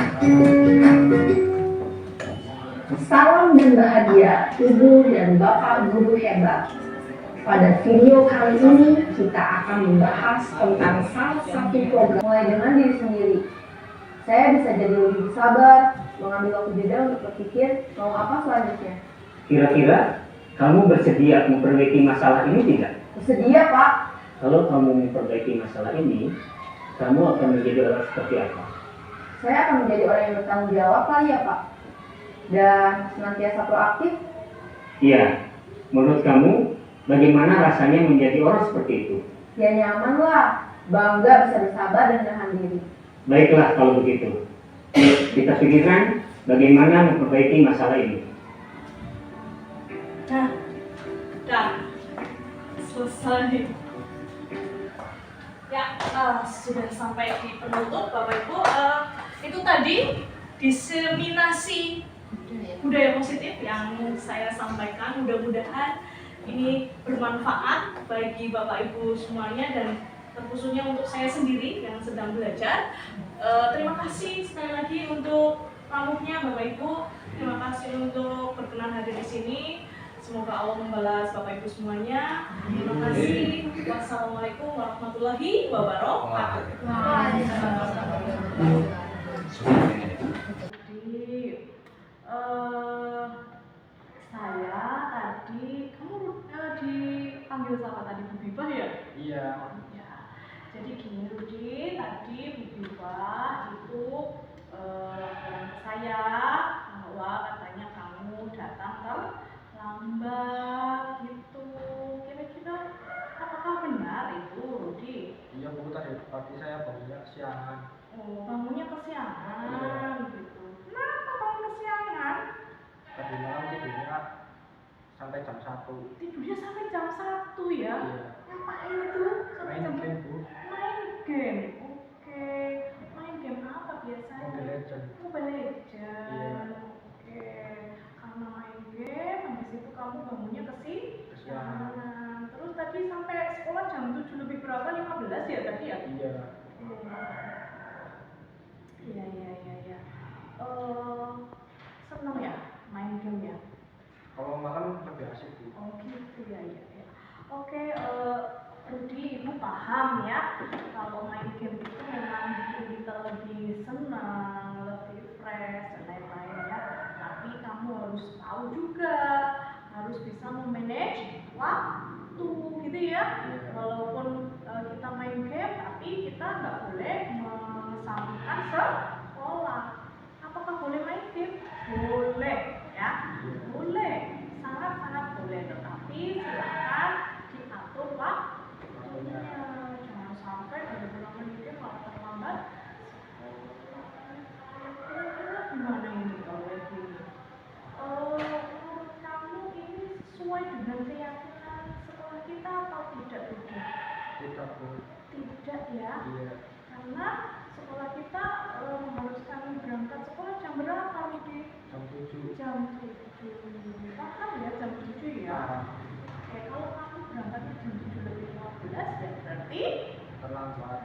Salam dan bahagia Ibu dan Bapak guru hebat. Pada video kali ini kita akan membahas tentang salah satu program mulai dengan diri sendiri. Saya bisa jadi lebih sabar, mengambil waktu jeda untuk berpikir mau apa selanjutnya. Kira-kira kamu bersedia memperbaiki masalah ini tidak? Bersedia, Pak. Kalau kamu memperbaiki masalah ini, kamu akan menjadi orang seperti apa? Saya akan menjadi orang yang bertanggung jawab kali ya, Pak. Dan senantiasa proaktif. Iya. Menurut kamu, bagaimana rasanya menjadi orang seperti itu? Ya nyaman lah, bangga bisa bersabar dan menahan diri. Baiklah kalau begitu. Kita pikirkan bagaimana memperbaiki masalah ini. Nah, dan selesai. Ya, sudah sampai di penutup Bapak Ibu. Itu tadi diseminasi budaya positif yang saya sampaikan. Mudah-mudahan ini bermanfaat bagi Bapak Ibu semuanya dan terkhususnya untuk saya sendiri yang sedang belajar. Terima kasih sekali lagi untuk pramukhnya Bapak Ibu. Terima kasih untuk berkenan hadir di sini. Semoga Allah membalas Bapak Ibu semuanya. Terima kasih. Wassalamualaikum warahmatullahi wabarakatuh. Jadi, saya tadi, kamu dipanggil sama tadi Bu Bibah ya? Iya. Ya. Jadi gini Rudi, tadi Bu Bibah itu laporan ke saya bahwa katanya kamu datang terlambat gitu. Kira-kira apakah benar itu Rudi? Iya Bu, tadi pagi saya bangunnya kesiangan. Oh, bangunnya kesiangan gitu. Kenapa bangun kesiangan? Tadi malam tidurnya sampai jam 1. Tidurnya sampai jam 1 ya? Iya. Ngapain itu? Sampai Main jam game Bu. Main game. Oke. Main game apa biasanya? Mobile Legends. Mobile Legends. Iya. Oke. Karena main game, habis itu kamu bangunnya kesiangan. Terus tadi sampai sekolah jam 7 lebih berapa? 15 ya tadi ya? Iya. Iya. Seneng ya main game ya? Kalau malam lebih asik Bu. Oh gitu ya. Oke, Rudi, Ibu paham ya kalau main game itu memang bikin kita lebih senang, lebih fresh dan lain-lain ya. Tapi kamu harus tahu juga, harus bisa memanage waktu gitu ya. Walaupun kita main game, tapi kita nggak boleh mengesampingkan sekolah. Apakah boleh main game? Boleh ya, boleh, sangat-sangat boleh. Tetapi silakan diatur waktunya. Jangan sampai gara-gara main game malah terlambat. Kira-kira gimana ini kalau kayak gini? Menurut kamu ini sesuai dengan keyakinan sekolah kita atau tidak? Tidak Bu. Tidak ya. Iya. Karena sekolah kita mengharuskan berangkat sekolah jam berapa Rudi? Jam 7. Jam 7. Paham ya jam 7 ya? Oke, kalau kamu berangkat jam 7 lebih 15 ya berarti Terlambat.